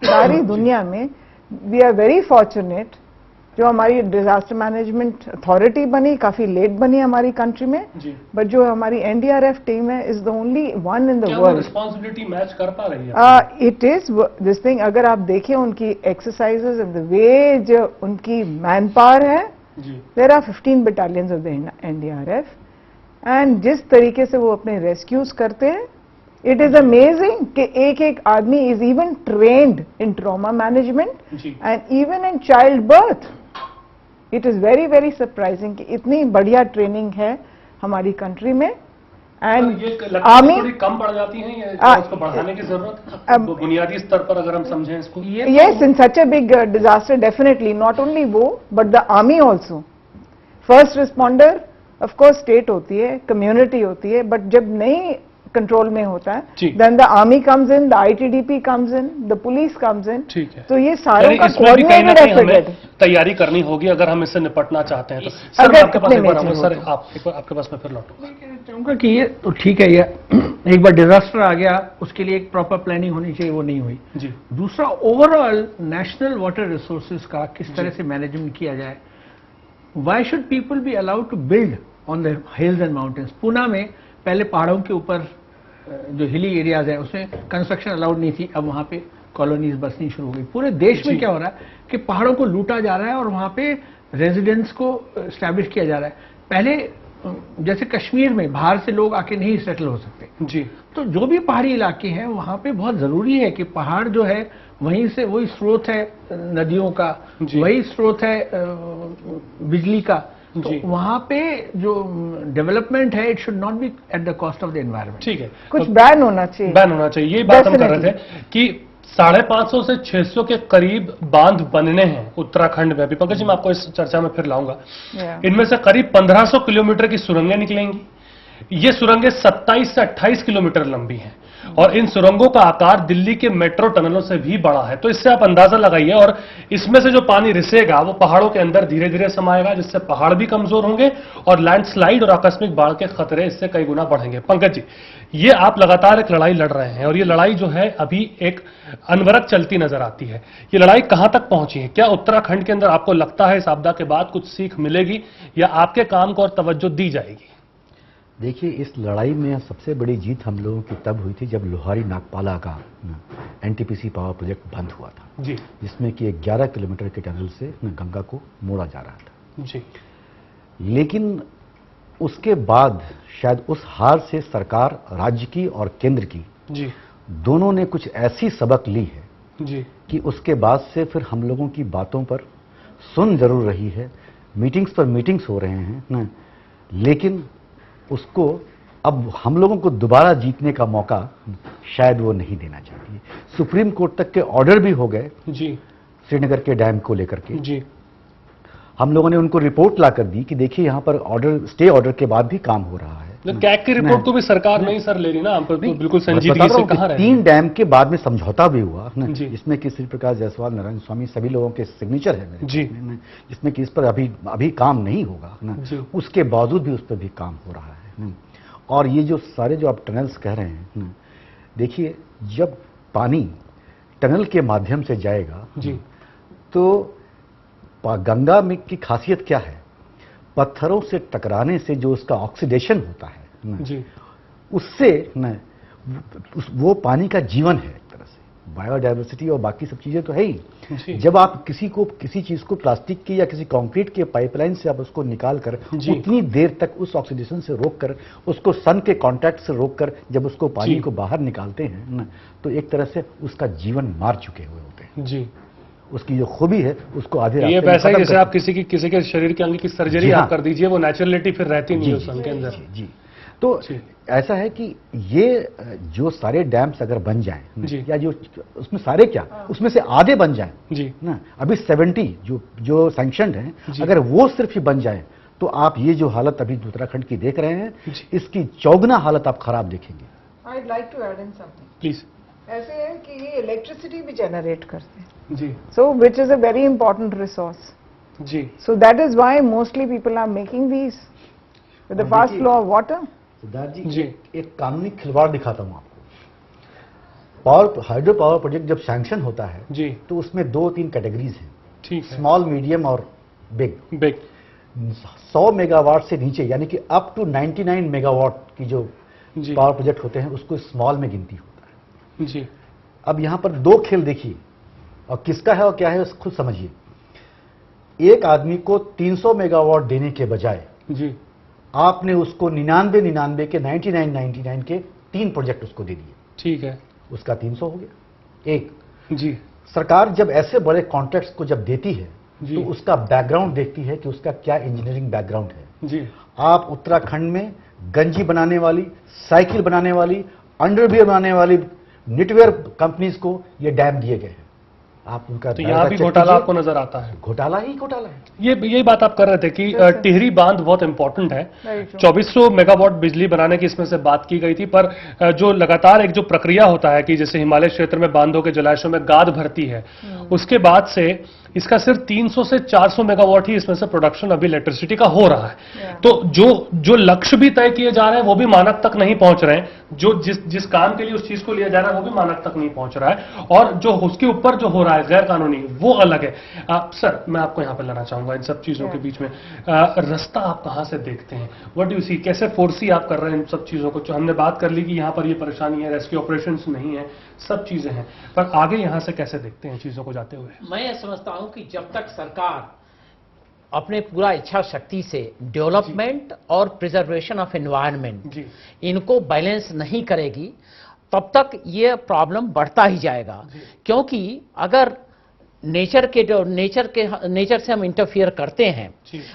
सारी दुनिया में, वी आर वेरी फॉर्चुनेट। जो हमारी डिजास्टर मैनेजमेंट अथॉरिटी बनी, काफी लेट बनी हमारी कंट्री में, बट जो हमारी NDRF टीम है is the only one in the world. Responsibility match कर पा रही है? It is this thing. अगर आप देखें उनकी एक्सरसाइजेज एंड द वे जो उनकी मैन पावर है, there are 15 battalions of the NDRF, and जिस तरीके से वो अपने रेस्क्यूज करते हैं, इट इज अमेजिंग कि एक आदमी is even trained in trauma management and even in child birth. It is very very surprising कि इतनी बढ़िया ट्रेनिंग है हमारी कंट्री में। एंड आर्मी थोड़ी कम पड़ जाती है या इसको बढ़ाने की जरूरत है बुनियादी स्तर पर, अगर हम समझें इसको? Yes, in such a big disaster definitely, not only वो but the army also. First responder of course state होती है, कम्युनिटी होती है, बट जब नहीं कंट्रोल में होता है, then the army comes in, the ITDP comes in, the police comes in. ठीक है, तो ये सारों का कोऑर्डिनेटेड एफर्ट है। तैयारी करनी होगी अगर हम इससे निपटना चाहते हैं तो। सर आपके पास एक बार आऊंगा, सर आपके पास मैं फिर लौटूंगा। चाहूंगा कि ये तो ठीक है, ये एक बार डिजास्टर आ गया, उसके लिए एक प्रॉपर प्लानिंग होनी चाहिए, वो नहीं हुई। जी। दूसरा, ओवरऑल नेशनल वाटर रिसोर्सेज का किस तरह से मैनेजमेंट किया जाए। Why should people be allowed to build on the hills and mountains? Poona में पहले पहाड़ों के ऊपर जो हिली एरियाज है उसमें कंस्ट्रक्शन अलाउड नहीं थी, अब वहां पे कॉलोनीज बसनी शुरू हो गई। पूरे देश में क्या हो रहा है कि पहाड़ों को लूटा जा रहा है और वहां पे रेजिडेंट्स को स्टैब्लिश किया जा रहा है। पहले जैसे कश्मीर में बाहर से लोग आके नहीं सेटल हो सकते जी, तो जो भी पहाड़ी इलाके हैं वहां पे बहुत जरूरी है कि पहाड़ जो है वहीं से वही स्रोत है नदियों का, वही स्रोत है बिजली का। तो वहां पे जो डेवलपमेंट है, it should not B at the cost of the environment. ठीक है, कुछ बैन होना चाहिए, बैन होना चाहिए। ये बात हम कर रहे थे कि 550 से 600 के करीब बांध बनने हैं उत्तराखंड में। अभी पंकज जी मैं आपको इस चर्चा में फिर लाऊंगा। इनमें से करीब 1500 किलोमीटर की सुरंगें निकलेंगी। ये सुरंगें 27 से 28 किलोमीटर लंबी हैं और इन सुरंगों का आकार दिल्ली के मेट्रो टनलों से भी बड़ा है। तो इससे आप अंदाजा लगाइए, और इसमें से जो पानी रिसेगा वो पहाड़ों के अंदर धीरे धीरे समाएगा, जिससे पहाड़ भी कमजोर होंगे और लैंडस्लाइड और आकस्मिक बाढ़ के खतरे इससे कई गुना बढ़ेंगे। पंकज जी, ये आप लगातार एक लड़ाई लड़ रहे हैं और ये लड़ाई जो है अभी एक अनवरत चलती नजर आती है। ये लड़ाई कहां तक पहुंची है? क्या उत्तराखंड के अंदर आपको लगता है इस आपदा के बाद कुछ सीख मिलेगी या आपके काम को और तवज्जो दी जाएगी? देखिए, इस लड़ाई में सबसे बड़ी जीत हम लोगों की तब हुई थी जब लोहारी नागपाला का NTPC पावर प्रोजेक्ट बंद हुआ था जी, जिसमें कि 11 किलोमीटर के टनल से गंगा को मोड़ा जा रहा था जी। लेकिन उसके बाद शायद उस हार से सरकार, राज्य की और केंद्र की जी, दोनों ने कुछ ऐसी सबक ली है जी, कि उसके बाद से फिर हम लोगों की बातों पर सुन जरूर रही है, मीटिंग्स पर मीटिंग्स हो रहे हैं ना, लेकिन उसको अब हम लोगों को दोबारा जीतने का मौका शायद वो नहीं देना चाहती है। सुप्रीम कोर्ट तक के ऑर्डर भी हो गए जी, श्रीनगर के डैम को लेकर के। जी, हम लोगों ने उनको रिपोर्ट ला कर दी कि देखिए यहाँ पर ऑर्डर, स्टे ऑर्डर के बाद भी काम हो रहा है। कैग की रिपोर्ट को भी सरकार नहीं सर ले रही ना, हम पर तो बिल्कुल संजीदगी से कहा रहे। 3 डैम के बाद में समझौता भी हुआ ना, जिसमें कि श्री प्रकाश जायसवाल, नारायण स्वामी, सभी लोगों के सिग्नेचर है मेरे जी, जिसमें कि इस पर अभी काम नहीं होगा ना, उसके बावजूद भी उस पर भी काम हो रहा है। और ये जो सारे जो आप टनल्स कह रहे हैं, देखिए जब पानी टनल के माध्यम से जाएगा जी, तो गंगा में की खासियत क्या है, पत्थरों से टकराने से जो उसका ऑक्सीडेशन होता है जी, उससे न वो पानी का जीवन है एक तरह से, बायोडाइवर्सिटी और बाकी सब चीजें तो है ही। जब आप किसी चीज को प्लास्टिक की या किसी कंक्रीट के पाइपलाइन से आप उसको निकाल कर उतनी देर तक उस ऑक्सीडेशन से रोककर, उसको सन के कांटेक्ट से रोककर जब उसको पानी को बाहर निकालते हैं ना, तो एक तरह से उसका जीवन मार चुके हुए होते हैं जी। उसकी जो खूबी है उसको आधे ये वैसा ही जैसे आप किसी के शरीर के अंग की सर्जरी आप कर दीजिए, वो नेचुरलिटी फिर रहती नहीं है उस अंग के अंदर। जी, तो ऐसा है कि ये जो सारे डैम्स अगर बन जाएं या जो उसमें सारे क्या उसमें से आधे बन जाएं जी ना, अभी 70 जो सैंक्शनड हैं, अगर वो सिर्फ ही बन जाएं तो आप ये जो हालत अभी उत्तराखंड की देख रहे हैं, इसकी चौगुना हालत आप खराब देखेंगे। I'd like to add in something. Please. ऐसे है कि ये इलेक्ट्रिसिटी भी जनरेट करते हैं जी, so which is a very important resource ji, so that is why mostly people are making these with the fast flow of water. Siddharth जी, एक कानूनी खिलवाड़ दिखाता हूं आपको। हाइड्रो पावर प्रोजेक्ट जब सैंक्शन होता है जी, तो उसमें 2-3 कैटेगरीज हैं, ठीक है, स्मॉल, मीडियम और बिग। 100 मेगावाट से नीचे यानी कि अप टू 99 मेगावाट की जो पावर प्रोजेक्ट होते हैं उसको स्मॉल में गिनती होता है जी। अब यहां पर 2 खेल देखिए, और किसका है और क्या है खुद समझिए। एक आदमी को 300 मेगावाट देने के बजाय जी, आपने उसको 99 के 99 के 3 प्रोजेक्ट उसको दे दिए, ठीक है, उसका 300 हो गया। एक जी, सरकार जब ऐसे बड़े कॉन्ट्रैक्ट्स को जब देती है तो उसका बैकग्राउंड देखती है कि उसका क्या इंजीनियरिंग बैकग्राउंड है जी। आप उत्तराखंड में गंजी बनाने वाली, साइकिल बनाने वाली, अंडरवियर बनाने वाली निटवेयर कंपनीज को ये डैम दिए गए हैं, आप उनका तो यहाँ भी घोटाला आपको नजर आता है। घोटाला ही घोटाला है। ये बात आप कर रहे थे कि टिहरी बांध बहुत इंपॉर्टेंट है, 2400 मेगावाट बिजली बनाने की इसमें से बात की गई थी, पर जो लगातार एक जो प्रक्रिया होता है कि जैसे हिमालय क्षेत्र में बांधों के जलाशयों में गाद भरती है, उसके बाद से इसका सिर्फ 300 से 400 मेगावाट ही इसमें से प्रोडक्शन अभी इलेक्ट्रिसिटी का हो रहा है। तो जो लक्ष्य भी तय किए जा रहे हैं वो भी मानक तक नहीं पहुंच रहे हैं, जो जिस काम के लिए उस चीज को लिया जा रहा है वो भी मानक तक नहीं पहुंच रहा है, और जो उसके ऊपर जो हो रहा है गैर कानूनी वो अलग है। सर मैं आपको यहां पर लाना चाहूंगा इन सब चीजों के बीच में, रास्ता आप कहां से देखते हैं, व्हाट डू यू सी, कैसे फोर्सी आप कर रहे हैं इन सब चीजों को? जो हमने बात कर ली कि यहां पर ये परेशानी है, रेस्क्यू ऑपरेशन नहीं है, सब चीजें हैं, पर आगे यहां से कैसे देखते हैं चीजों को जाते हुए? मैं ये समझता हूं कि जब तक सरकार अपने पूरा इच्छा शक्ति से डेवलपमेंट और प्रिजर्वेशन ऑफ एनवायरनमेंट इनको बैलेंस नहीं करेगी तब तक ये प्रॉब्लम बढ़ता ही जाएगा। क्योंकि अगर नेचर से हम इंटरफियर करते हैं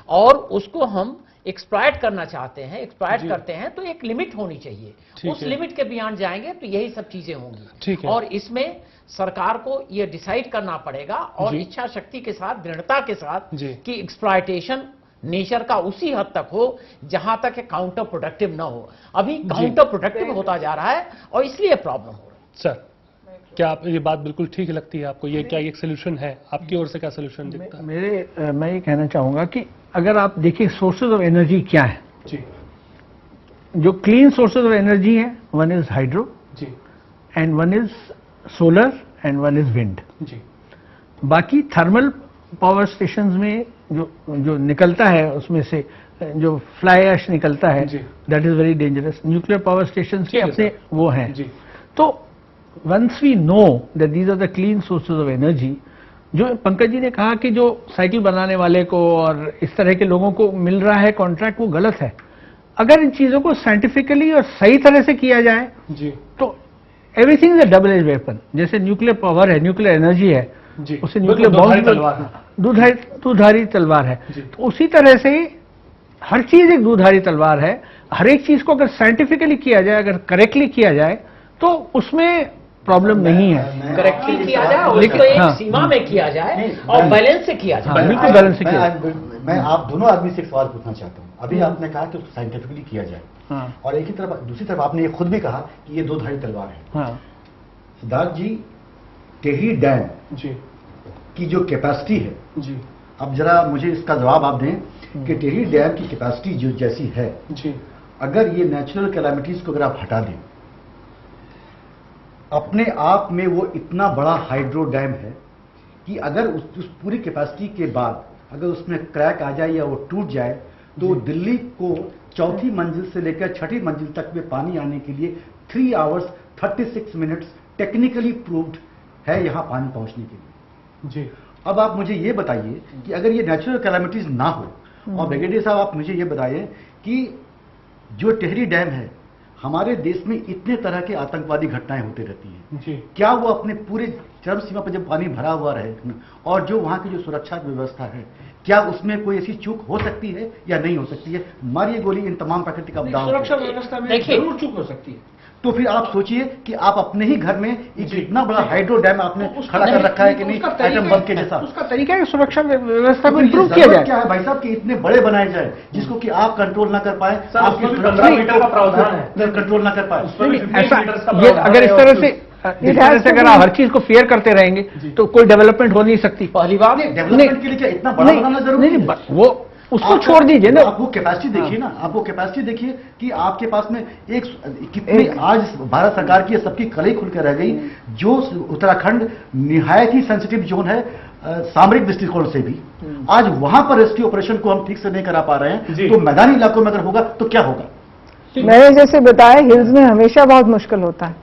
और उसको हम एक्सप्लॉइट करना चाहते हैं, एक्सप्लॉइट करते हैं, तो एक लिमिट होनी चाहिए। उस लिमिट के बियॉन्ड जाएंगे तो यही सब चीजें होंगी, और इसमें सरकार को यह डिसाइड करना पड़ेगा और इच्छा शक्ति के साथ, दृढ़ता के साथ कि एक्सप्लॉइटेशन नेचर का उसी हद तक हो जहां तक काउंटर प्रोडक्टिव ना हो। अभी काउंटर प्रोडक्टिव होता जा रहा है और इसलिए प्रॉब्लम हो रहा है। सर क्या आप ये बात बिल्कुल ठीक लगती है आपको? ये क्या एक सोल्यूशन है आपकी ओर से? क्या सोल्यूशन दिखता है? मैं ये कहना चाहूंगा कि अगर आप देखिए सोर्सेज ऑफ एनर्जी क्या है जी, जो क्लीन सोर्सेज ऑफ एनर्जी है, वन इज हाइड्रो जी, and one is solar and one is wind जी। बाकी थर्मल पावर स्टेशंस में जो निकलता है उसमें से जो फ्लाई ऐश निकलता है that is very dangerous. Nuclear power stations के अपने वो हैं। तो once we know that these are the clean sources of energy, जो पंकज जी ने कहा कि जो साइकिल बनाने वाले को और इस तरह के लोगों को मिल रहा है कॉन्ट्रैक्ट, वो गलत है। अगर इन चीजों को साइंटिफिकली और सही तरह से किया जाए जी, तो everything is a double edge weapon. जैसे न्यूक्लियर पावर है, न्यूक्लियर एनर्जी है, उसे न्यूक्लियर दुधारी तलवार है। तो उसी तरह से हर चीज एक दुधारी तलवार है। हर एक चीज को अगर साइंटिफिकली किया जाए, अगर करेक्टली किया जाए, तो उसमें प्रॉब्लम नहीं है। करेक्टली किया जाए, लेकिन एक सीमा में किया जाए और बैलेंस से किया जाए। बिल्कुल बैलेंस से किया जाए। मैं आप दोनों आदमी से एक सवाल पूछना चाहता हूँ। अभी आपने कहा कि उसको साइंटिफिकली किया जाए, और एक ही तरफ दूसरी तरफ आपने ये खुद भी कहा कि ये दुधारी तलवार है। सिद्धार्थ जी, टेहरी डैम की जो कैपेसिटी है, अब जरा मुझे इसका जवाब आप दें कि टेहरी डैम की कैपेसिटी जो जैसी है, अगर ये नेचुरल कैलामिटीज को अगर आप हटा दें, अपने आप में वो इतना बड़ा हाइड्रो डैम है कि अगर उस पूरी कैपेसिटी के बाद अगर उसमें क्रैक आ जाए या वो टूट जाए, तो दिल्ली को चौथी मंजिल से लेकर छठी मंजिल तक में पानी आने के लिए 3 आवर्स 36 मिनट्स टेक्निकली प्रूव्ड है यहां पानी पहुंचने के लिए। जी। अब आप मुझे ये बताइए कि अगर ये नेचुरल कैलामिटीज ना हो, और ब्रिगेडियर साहब आप मुझे ये बताइए कि जो टेहरी डैम है, हमारे देश में इतने तरह के आतंकवादी घटनाएं होती रहती हैं जी। क्या वो अपने पूरे चरम सीमा पर जब पानी भरा हुआ रहे, और जो वहां की जो सुरक्षा व्यवस्था है, क्या उसमें कोई ऐसी चूक हो सकती है या नहीं हो सकती है? मारिए गोली इन तमाम प्राकृतिक आपदाओं, सुरक्षा व्यवस्था में जरूर चूक हो सकती है। तो फिर आप सोचिए कि आप अपने ही घर में एक इतना बड़ा हाइड्रो डैम आपने खड़ा कर रखा है कि नहीं, एटम बम के जैसा। उसका तरीका है सुरक्षा व्यवस्था को इंप्रूव किया जाए। क्या है भाई साहब कि इतने बड़े बनाए जाए जिसको कि आप कंट्रोल ना कर पाए, आपकी 15 मीटर का प्रावधान है, कंट्रोल ना कर पाए। ऐसा अगर इस तरह से अगर आप हर चीज को फेयर करते रहेंगे तो कोई डेवलपमेंट हो नहीं सकती। पहली बात, डेवलपमेंट के लिए क्या इतना बड़ा बनाना जरूरी है? वो उसको छोड़ दीजिए ना। आप वो कैपेसिटी देखिए ना, आप वो कैपेसिटी देखिए कि आपके पास में एक कितनी आज भारत सरकार की सबकी कलई खुल कर रह गई। जो उत्तराखंड निहायत ही सेंसिटिव जोन है सामरिक दृष्टिकोण से भी, आज वहां पर रेस्क्यू ऑपरेशन को हम ठीक से नहीं करा पा रहे हैं, तो मैदानी इलाकों में अगर होगा तो क्या होगा? मैंने जैसे बताया, हिल्स में हमेशा बहुत मुश्किल होता है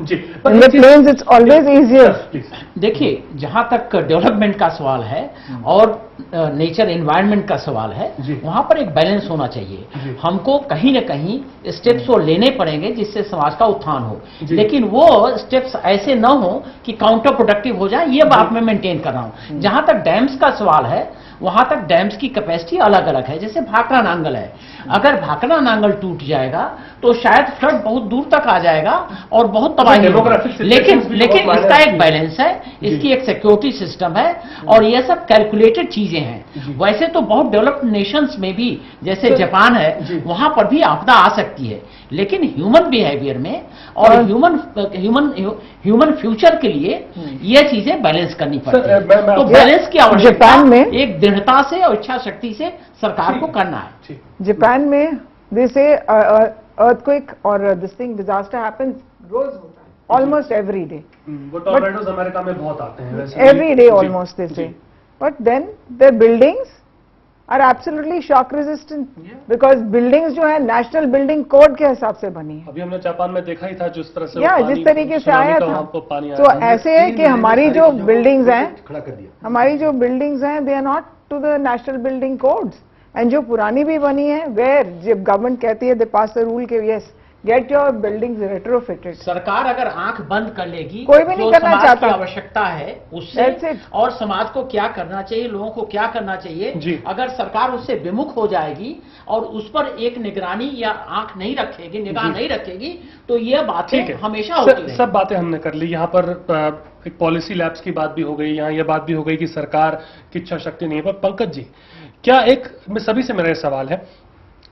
जी, in the plains it's always easier. देखिए, जहां तक डेवलपमेंट का सवाल है और नेचर एनवायरनमेंट का सवाल है, वहां पर एक बैलेंस होना चाहिए। हमको कहीं ना कहीं स्टेप्स वो लेने पड़ेंगे जिससे समाज का उत्थान हो, लेकिन वो स्टेप्स ऐसे न हो कि काउंटर प्रोडक्टिव हो जाए। ये बात मैं मेंटेन कर रहा हूं। जहां तक डैम्स का सवाल है, वहां तक डैम्स की कैपेसिटी अलग अलग है। जैसे भाखड़ा नांगल है, अगर भाखड़ा नांगल टूट जाएगा तो शायद फ्लड बहुत दूर तक आ जाएगा और बहुत तबाही होगी। लेकिन इसका एक बैलेंस है, इसकी एक सिक्योरिटी सिस्टम है, और ये सब कैलकुलेटेड चीजें हैं। वैसे तो बहुत डेवलप्ड नेशंस में भी, जैसे जापान है, वहां पर भी आपदा आ सकती है, लेकिन ह्यूमन बिहेवियर में और ह्यूमन फ्यूचर के लिए ये चीजें बैलेंस करनी पड़ती है। तो बैलेंस की आवश्यकता एक दृढ़ता से और इच्छा शक्ति से सरकार को करना है। जापान में दे से earthquake और this thing disaster happens रोज होता है, almost every day. वो टॉर्नेडोज अमेरिका में बहुत आते हैं वैसे। Every day almost they say, but then their buildings are absolutely shock resistant because buildings जो है नेशनल बिल्डिंग कोड के हिसाब से बनी है। अभी हमने जापान में देखा ही था जिस तरह से जिस तरीके से आया था। तो ऐसे है कि हमारी जो बिल्डिंग्स हैं, हमारी जो बिल्डिंग्स हैं, they are not to the national building codes. And जो पुरानी भी बनी है, वेयर जब गवर्नमेंट कहती है दे पास द रूल के yes get your buildings retrofitted. सरकार अगर आंख बंद कर लेगी, कोई भी नहीं करना चाहता। आवश्यकता है उससे, और समाज को क्या करना चाहिए, लोगों को क्या करना चाहिए, अगर सरकार उससे विमुख हो जाएगी और उस पर एक निगरानी या आंख नहीं रखेगी, निगाह नहीं रखेगी, तो ये बातें हमेशा होती हैं। सब बातें हमने कर ली। यहाँ पर एक पॉलिसी लैब्स की बात भी हो गई, यहाँ यह बात भी हो गई कि सरकार की इच्छा शक्ति नहीं है। पर पंकज जी, क्या एक सभी से मेरा सवाल है,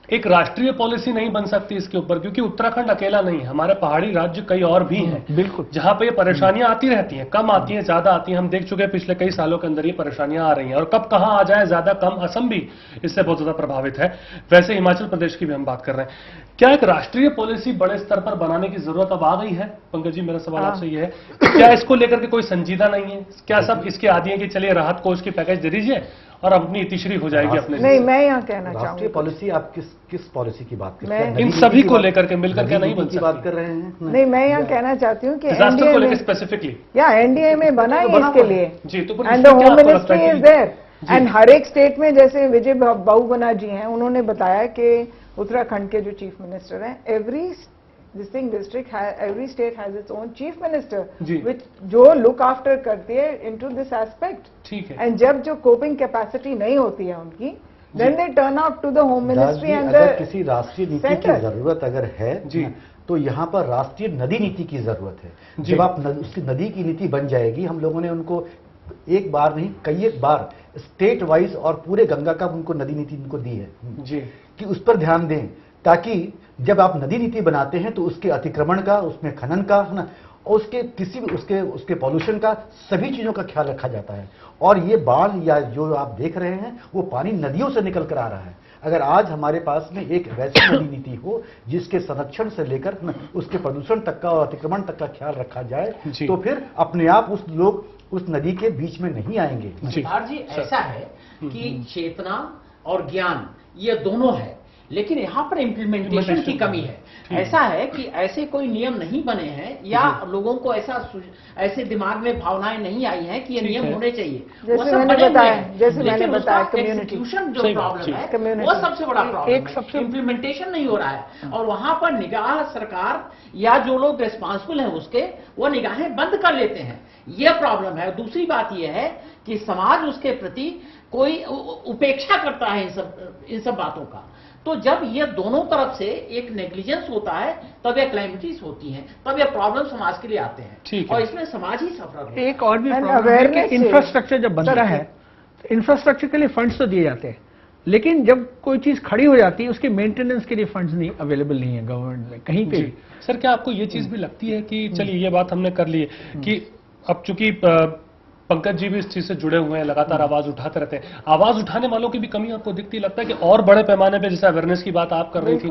एक राष्ट्रीय पॉलिसी नहीं बन सकती इसके ऊपर? क्योंकि उत्तराखंड अकेला नहीं है, हमारे पहाड़ी राज्य कई और भी हैं बिल्कुल, जहां पे ये परेशानियां आती रहती हैं, कम आती हैं ज्यादा आती हैं। हम देख चुके हैं पिछले कई सालों के अंदर ये परेशानियां आ रही हैं, और कब कहां आ जाए ज्यादा कम। असम भी इससे बहुत ज्यादा प्रभावित है, वैसे हिमाचल प्रदेश की भी हम बात कर रहे हैं। क्या एक राष्ट्रीय पॉलिसी बड़े स्तर पर बनाने की जरूरत अब आ गई है? पंकज जी, मेरा सवाल आपसे ये है, क्या इसको लेकर के कोई संजीदा नहीं है? क्या सब इसके आदि है कि चलिए राहत कोष की पैकेज दे दीजिए और अपनी इतिश्री हो जाएगी अपने? नहीं, मैं यहाँ कहना चाहूँगी, राष्ट्रीय पॉलिसी आप किस पॉलिसी की बात कर रहे हैं? इन सभी को लेकर के मिलकर क्या नहीं बन सकती? बात कर रहे हैं? नहीं, मैं यहाँ कहना चाहती हूँ कि एनडीए में स्पेसिफिकली, या एनडीए में बना ही इसके लिए जी, तो and the home ministry is there. And हर एक स्टेट में, जैसे विजय बहुगुणा जी हैं, उन्होंने बताया कि उत्तराखंड के जो चीफ मिनिस्टर हैं, this thing district, every state has its own chief minister जी। विच जो लुक आफ्टर करती है इनटू दिस एस्पेक्ट। ठीक है। एंड जब जो कोपिंग कैपेसिटी नहीं होती है उनकी, then they turn out to the home ministry and अगर किसी राष्ट्रीय नीति की जरूरत अगर है जी, तो यहाँ पर राष्ट्रीय नदी नीति की जरूरत है। जब आप उसकी नदी की नीति बन जाएगी, हम लोगों ने उनको एक बार नहीं कई एक बार स्टेट वाइज और पूरे गंगा का उनको नदी नीति उनको दी है जी, कि उस पर ध्यान दें, ताकि जब आप नदी नीति बनाते हैं तो उसके अतिक्रमण का, उसमें खनन का, है ना, और उसके किसी भी उसके पॉल्यूशन का, सभी चीजों का ख्याल रखा जाता है। और ये बाढ़ या जो आप देख रहे हैं वो पानी नदियों से निकल कर आ रहा है। अगर आज हमारे पास में एक वैसी नदी नीति हो जिसके संरक्षण से लेकर उसके प्रदूषण तक का और अतिक्रमण तक का ख्याल रखा जाए, तो फिर अपने आप लोग उस नदी के बीच में नहीं आएंगे। सरदार जी, ऐसा है कि चेतना और ज्ञान ये दोनों है, लेकिन यहाँ पर इम्प्लीमेंटेशन की कमी है। ऐसा है कि ऐसे कोई नियम नहीं बने हैं या लोगों को ऐसे दिमाग में भावनाएं नहीं आई हैं कि ये नियम होने चाहिए। जैसे मैंने बताया कम्युनिटी जो प्रॉब्लम है वो सबसे बड़ा प्रॉब्लम, इम्प्लीमेंटेशन नहीं हो रहा है। और वहां पर निगाह सरकार या जो लोग रिस्पॉन्सिबल है उसके, वो निगाहें बंद कर लेते हैं, ये प्रॉब्लम है। दूसरी बात यह है कि समाज उसके प्रति कोई उपेक्षा करता है इन सब बातों का। तो जब ये दोनों तरफ से एक नेग्लिजेंस होता है, तब ये क्लैमिटीज होती हैं, तब ये प्रॉब्लम समाज के लिए आते हैं, और इसमें समाज ही सफर होता है। एक और भी प्रॉब्लम है कि इंफ्रास्ट्रक्चर जब बनता है, तो इंफ्रास्ट्रक्चर के लिए फंड्स तो दिए जाते हैं, लेकिन जब कोई चीज खड़ी हो जाती है उसके मेंटेनेंस के लिए फंड्स नहीं अवेलेबल नहीं है गवर्नमेंट में कहीं पे। सर, क्या आपको ये चीज भी लगती है कि चलिए ये बात हमने कर ली है कि अब चूंकि पंकज जी भी इस चीज से जुड़े हुए हैं, लगातार आवाज उठाते रहते हैं, आवाज उठाने वालों की भी कमी आपको दिखती लगता है कि और बड़े पैमाने पे, जैसे अवेयरनेस की बात आप कर रही थी,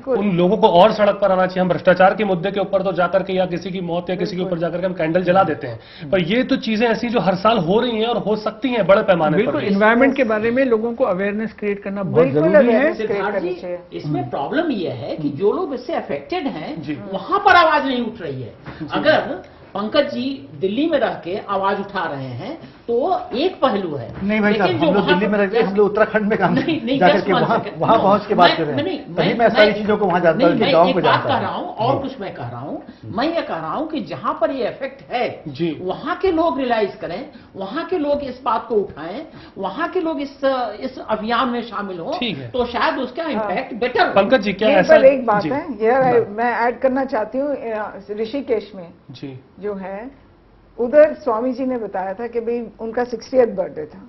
उन लोगों को और सड़क पर आना चाहिए। हम भ्रष्टाचार के मुद्दे के ऊपर तो जाकर के या किसी की मौत या किसी के ऊपर जाकर के हम कैंडल जला देते हैं, पर ये तो चीजें ऐसी जो हर साल हो रही हैं और हो सकती हैं बड़े पैमाने पर। बिल्कुल, एनवायरमेंट के बारे में लोगों को अवेयरनेस क्रिएट करना बहुत जरूरी है। इसमें प्रॉब्लम यह है कि जो लोग इससे अफेक्टेड हैं वहां पर आवाज नहीं उठ रही है। अगर पंकज जी दिल्ली में रह के आवाज उठा रहे हैं तो एक पहलू है। नहीं भाई साहब, हम लोग दिल्ली में रहते हैं, हम लोग उत्तराखंड में काम जाकर के वहाँ पहुंच के बात कर रहे हैं, तभी मैं सारी चीजों को वहाँ जानता हूँ, गाँव को जानता कह रहा हूँ और कुछ मैं कह रहा हूँ। मैं ये कह रहा हूँ कि जहाँ पर ये इफेक्ट है वहाँ के लोग रियलाइज करें, वहाँ के लोग इस बात को उठाएं, वहाँ के लोग इस अभियान में शामिल हो, तो शायद उसका इम्पैक्ट बेटर। पंकज जी, क्या ऐसा एक बात है, ये मैं ऐड करना चाहती हूँ। ऋषिकेश में जो है, उधर स्वामी जी ने बताया था कि भाई उनका 60th बर्थडे था,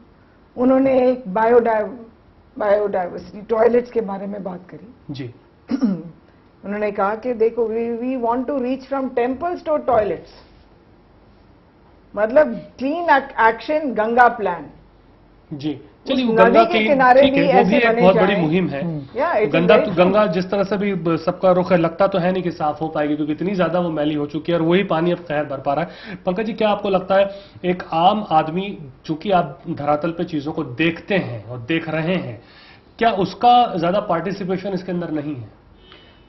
उन्होंने एक बायोडाइवर्सिटी टॉयलेट्स के बारे में बात करी जी। उन्होंने कहा कि देखो, we want to reach from temples to toilets, मतलब क्लीन एक्शन गंगा प्लान जी। चलिए, गंगा के किनारे भी वो भी एक बहुत बड़ी मुहिम है। गंगा जिस तरह से भी सबका रुख है, लगता तो है नहीं कि साफ हो पाएगी, क्योंकि इतनी ज्यादा वो मैली हो चुकी है और वही पानी अब खैर भर पा रहा है। पंकज जी, क्या आपको लगता है एक आम आदमी, चूंकि आप धरातल पे चीजों को देखते हैं और देख रहे हैं, क्या उसका ज्यादा पार्टिसिपेशन इसके अंदर नहीं है?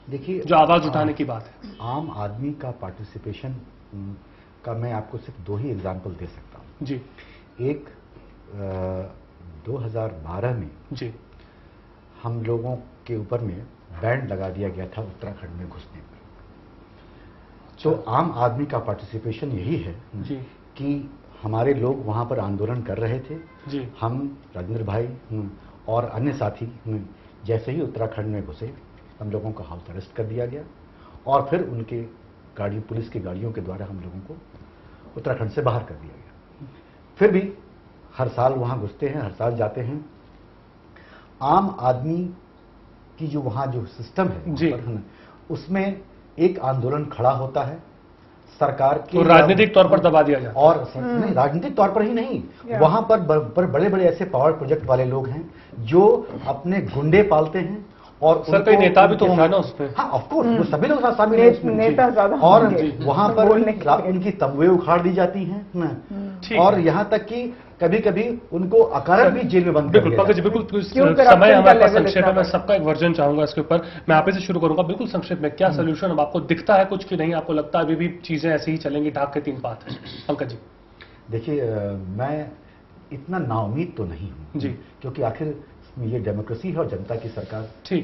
देखिए, जो आवाज उठाने की बात है, आम आदमी का पार्टिसिपेशन का मैं आपको सिर्फ 2 ही एग्जाम्पल दे सकता हूँ जी। एक 2012 में जी हम लोगों के ऊपर में बैन लगा दिया गया था उत्तराखंड में घुसने पर। तो आम आदमी का पार्टिसिपेशन यही है जी कि हमारे लोग वहां पर आंदोलन कर रहे थे जी। हम राजेंद्र भाई और अन्य साथी जैसे ही उत्तराखंड में घुसे, हम लोगों का हाउस अरेस्ट कर दिया गया और फिर उनके पुलिस की गाड़ियों के द्वारा हम लोगों को उत्तराखंड से बाहर कर दिया गया। फिर भी हर साल वहां घुसते हैं, हर साल जाते हैं। आम आदमी की जो वहां जो सिस्टम है उसमें एक आंदोलन खड़ा होता है, सरकार के तो राजनीतिक तौर पर दबा दिया जाता है। और नहीं, राजनीतिक तौर पर ही नहीं, वहां पर बड़े बड़े ऐसे पावर प्रोजेक्ट वाले लोग हैं जो अपने गुंडे पालते हैं और सर कई नेता भी तो होंगे ना उसपे। हाँ, ऑफ कोर्स वो सभी लोग शामिल हैं उसमें। नेता ज्यादा और वहां पर उनकी तंबुएं उखाड़ दी जाती हैं और यहाँ तक कि कभी कभी उनको अकारण भी जेल में बंद कर दिया। बिल्कुल समय हमारे पास संक्षेप में, मैं सबका एक वर्जन चाहूंगा इसके ऊपर। मैं आप ही से शुरू करूंगा, बिल्कुल संक्षेप में क्या सोल्यूशन अब आपको दिखता है कुछ कि नहीं, आपको लगता है अभी भी चीजें ऐसी ही चलेंगी, ढाक के 3 बात है? पंकज जी, देखिए, मैं इतना नाउमीद तो नहीं हूँ जी, क्योंकि आखिर ये डेमोक्रेसी है और जनता की सरकार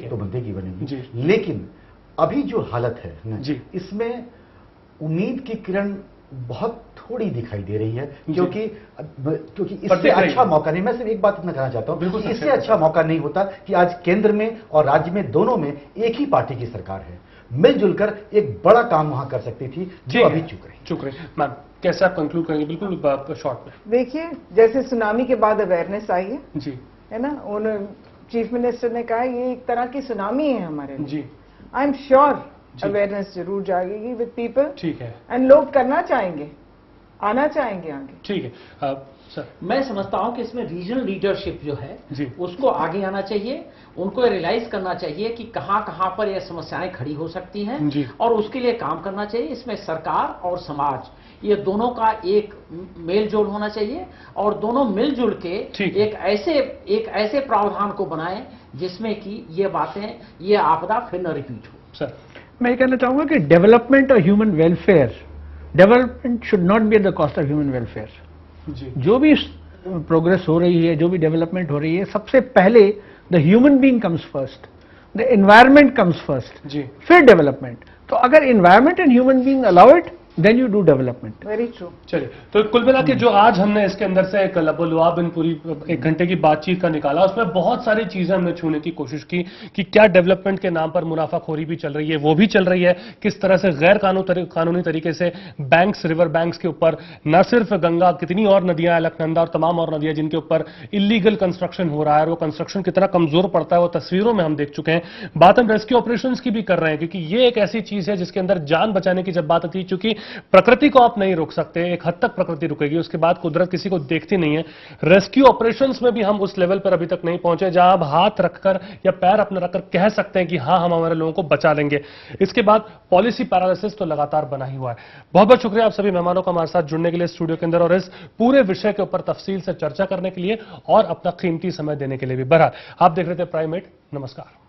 तो बंदे की बनेगी, लेकिन अभी जो हालत है ना जी, इसमें उम्मीद की किरण बहुत थोड़ी दिखाई दे रही है, क्योंकि इससे अच्छा मौका नहीं। मैं सिर्फ एक बात इतना कहना चाहता हूं, इससे अच्छा मौका नहीं होता कि आज केंद्र में और राज्य में दोनों में एक ही पार्टी की सरकार है, मिलजुल कर एक बड़ा काम वहां कर सकती थी, जो अभी चुक रही। मैम कैसे आप कंक्लूड करेंगे बिल्कुल शॉर्ट में? देखिए, जैसे सुनामी के बाद अवेयरनेस आई है जी, है ना, उन चीफ मिनिस्टर ने कहा ये एक तरह की सुनामी है हमारे लिए। जी, आई एम श्योर अवेयरनेस जरूर जागेगी विद पीपल। ठीक है, एंड लोग करना चाहेंगे, आना चाहेंगे आगे। ठीक है सर, मैं समझता हूं कि इसमें रीजनल लीडरशिप जो है उसको आगे आना चाहिए, उनको रियलाइज करना चाहिए कि कहां कहां पर यह समस्याएं खड़ी हो सकती हैं और उसके लिए काम करना चाहिए। इसमें सरकार और समाज ये दोनों का एक मेल जोल होना चाहिए और दोनों मिलजुल के एक ऐसे प्रावधान को बनाएं जिसमें कि ये बातें, ये आपदा फिर न रिपीट हो। सर, मैं कहना चाहूंगा कि डेवलपमेंट और human welfare, development should not B at the cost of human welfare. जो भी प्रोग्रेस हो रही है, जो भी डेवलपमेंट हो रही है, सबसे पहले the human being comes first, the environment comes first, फिर डेवलपमेंट। तो अगर environment and human being allow it, then you do development. Very true. चलिए, तो कुल मिला के जो आज हमने इसके अंदर से एक लबोलुआब इन पूरी 1 घंटे की बातचीत का निकाला, उसमें बहुत सारी चीजें हमने छूने की कोशिश की कि क्या डेवलपमेंट के नाम पर मुनाफाखोरी भी चल रही है, वो भी चल रही है, किस तरह से गैर कानूनी तरीके से बैंक्स, रिवर बैंक्स के ऊपर, न सिर्फ गंगा, कितनी और नदियां, अलकनंदा और तमाम और नदियां जिनके ऊपर इलीगल कंस्ट्रक्शन हो रहा है, और वो कंस्ट्रक्शन कितना कमजोर पड़ता है वो तस्वीरों में हम देख चुके हैं। बात हम रेस्क्यू ऑपरेशन की भी कर रहे हैं, क्योंकि ये एक ऐसी चीज है जिसके अंदर जान बचाने की जब बात आती है, चूंकि प्रकृति को आप नहीं रोक सकते, एक हद तक प्रकृति रुकेगी, उसके बाद कुदरत किसी को देखती नहीं है। रेस्क्यू ऑपरेशंस में भी हम उस लेवल पर अभी तक नहीं पहुंचे जहां आप हाथ रखकर या पैर अपने रखकर कह सकते हैं कि हां हम हमारे लोगों को बचा लेंगे। इसके बाद पॉलिसी पैरालिसिस तो लगातार बना ही हुआ है। बहुत बहुत शुक्रिया आप सभी मेहमानों का हमारे साथ जुड़ने के लिए स्टूडियो के अंदर और इस पूरे विषय के ऊपर तफसील से चर्चा करने के लिए और अपना कीमती समय देने के लिए भी। बहरहाल आप देख रहे थे प्राइम 8। नमस्कार।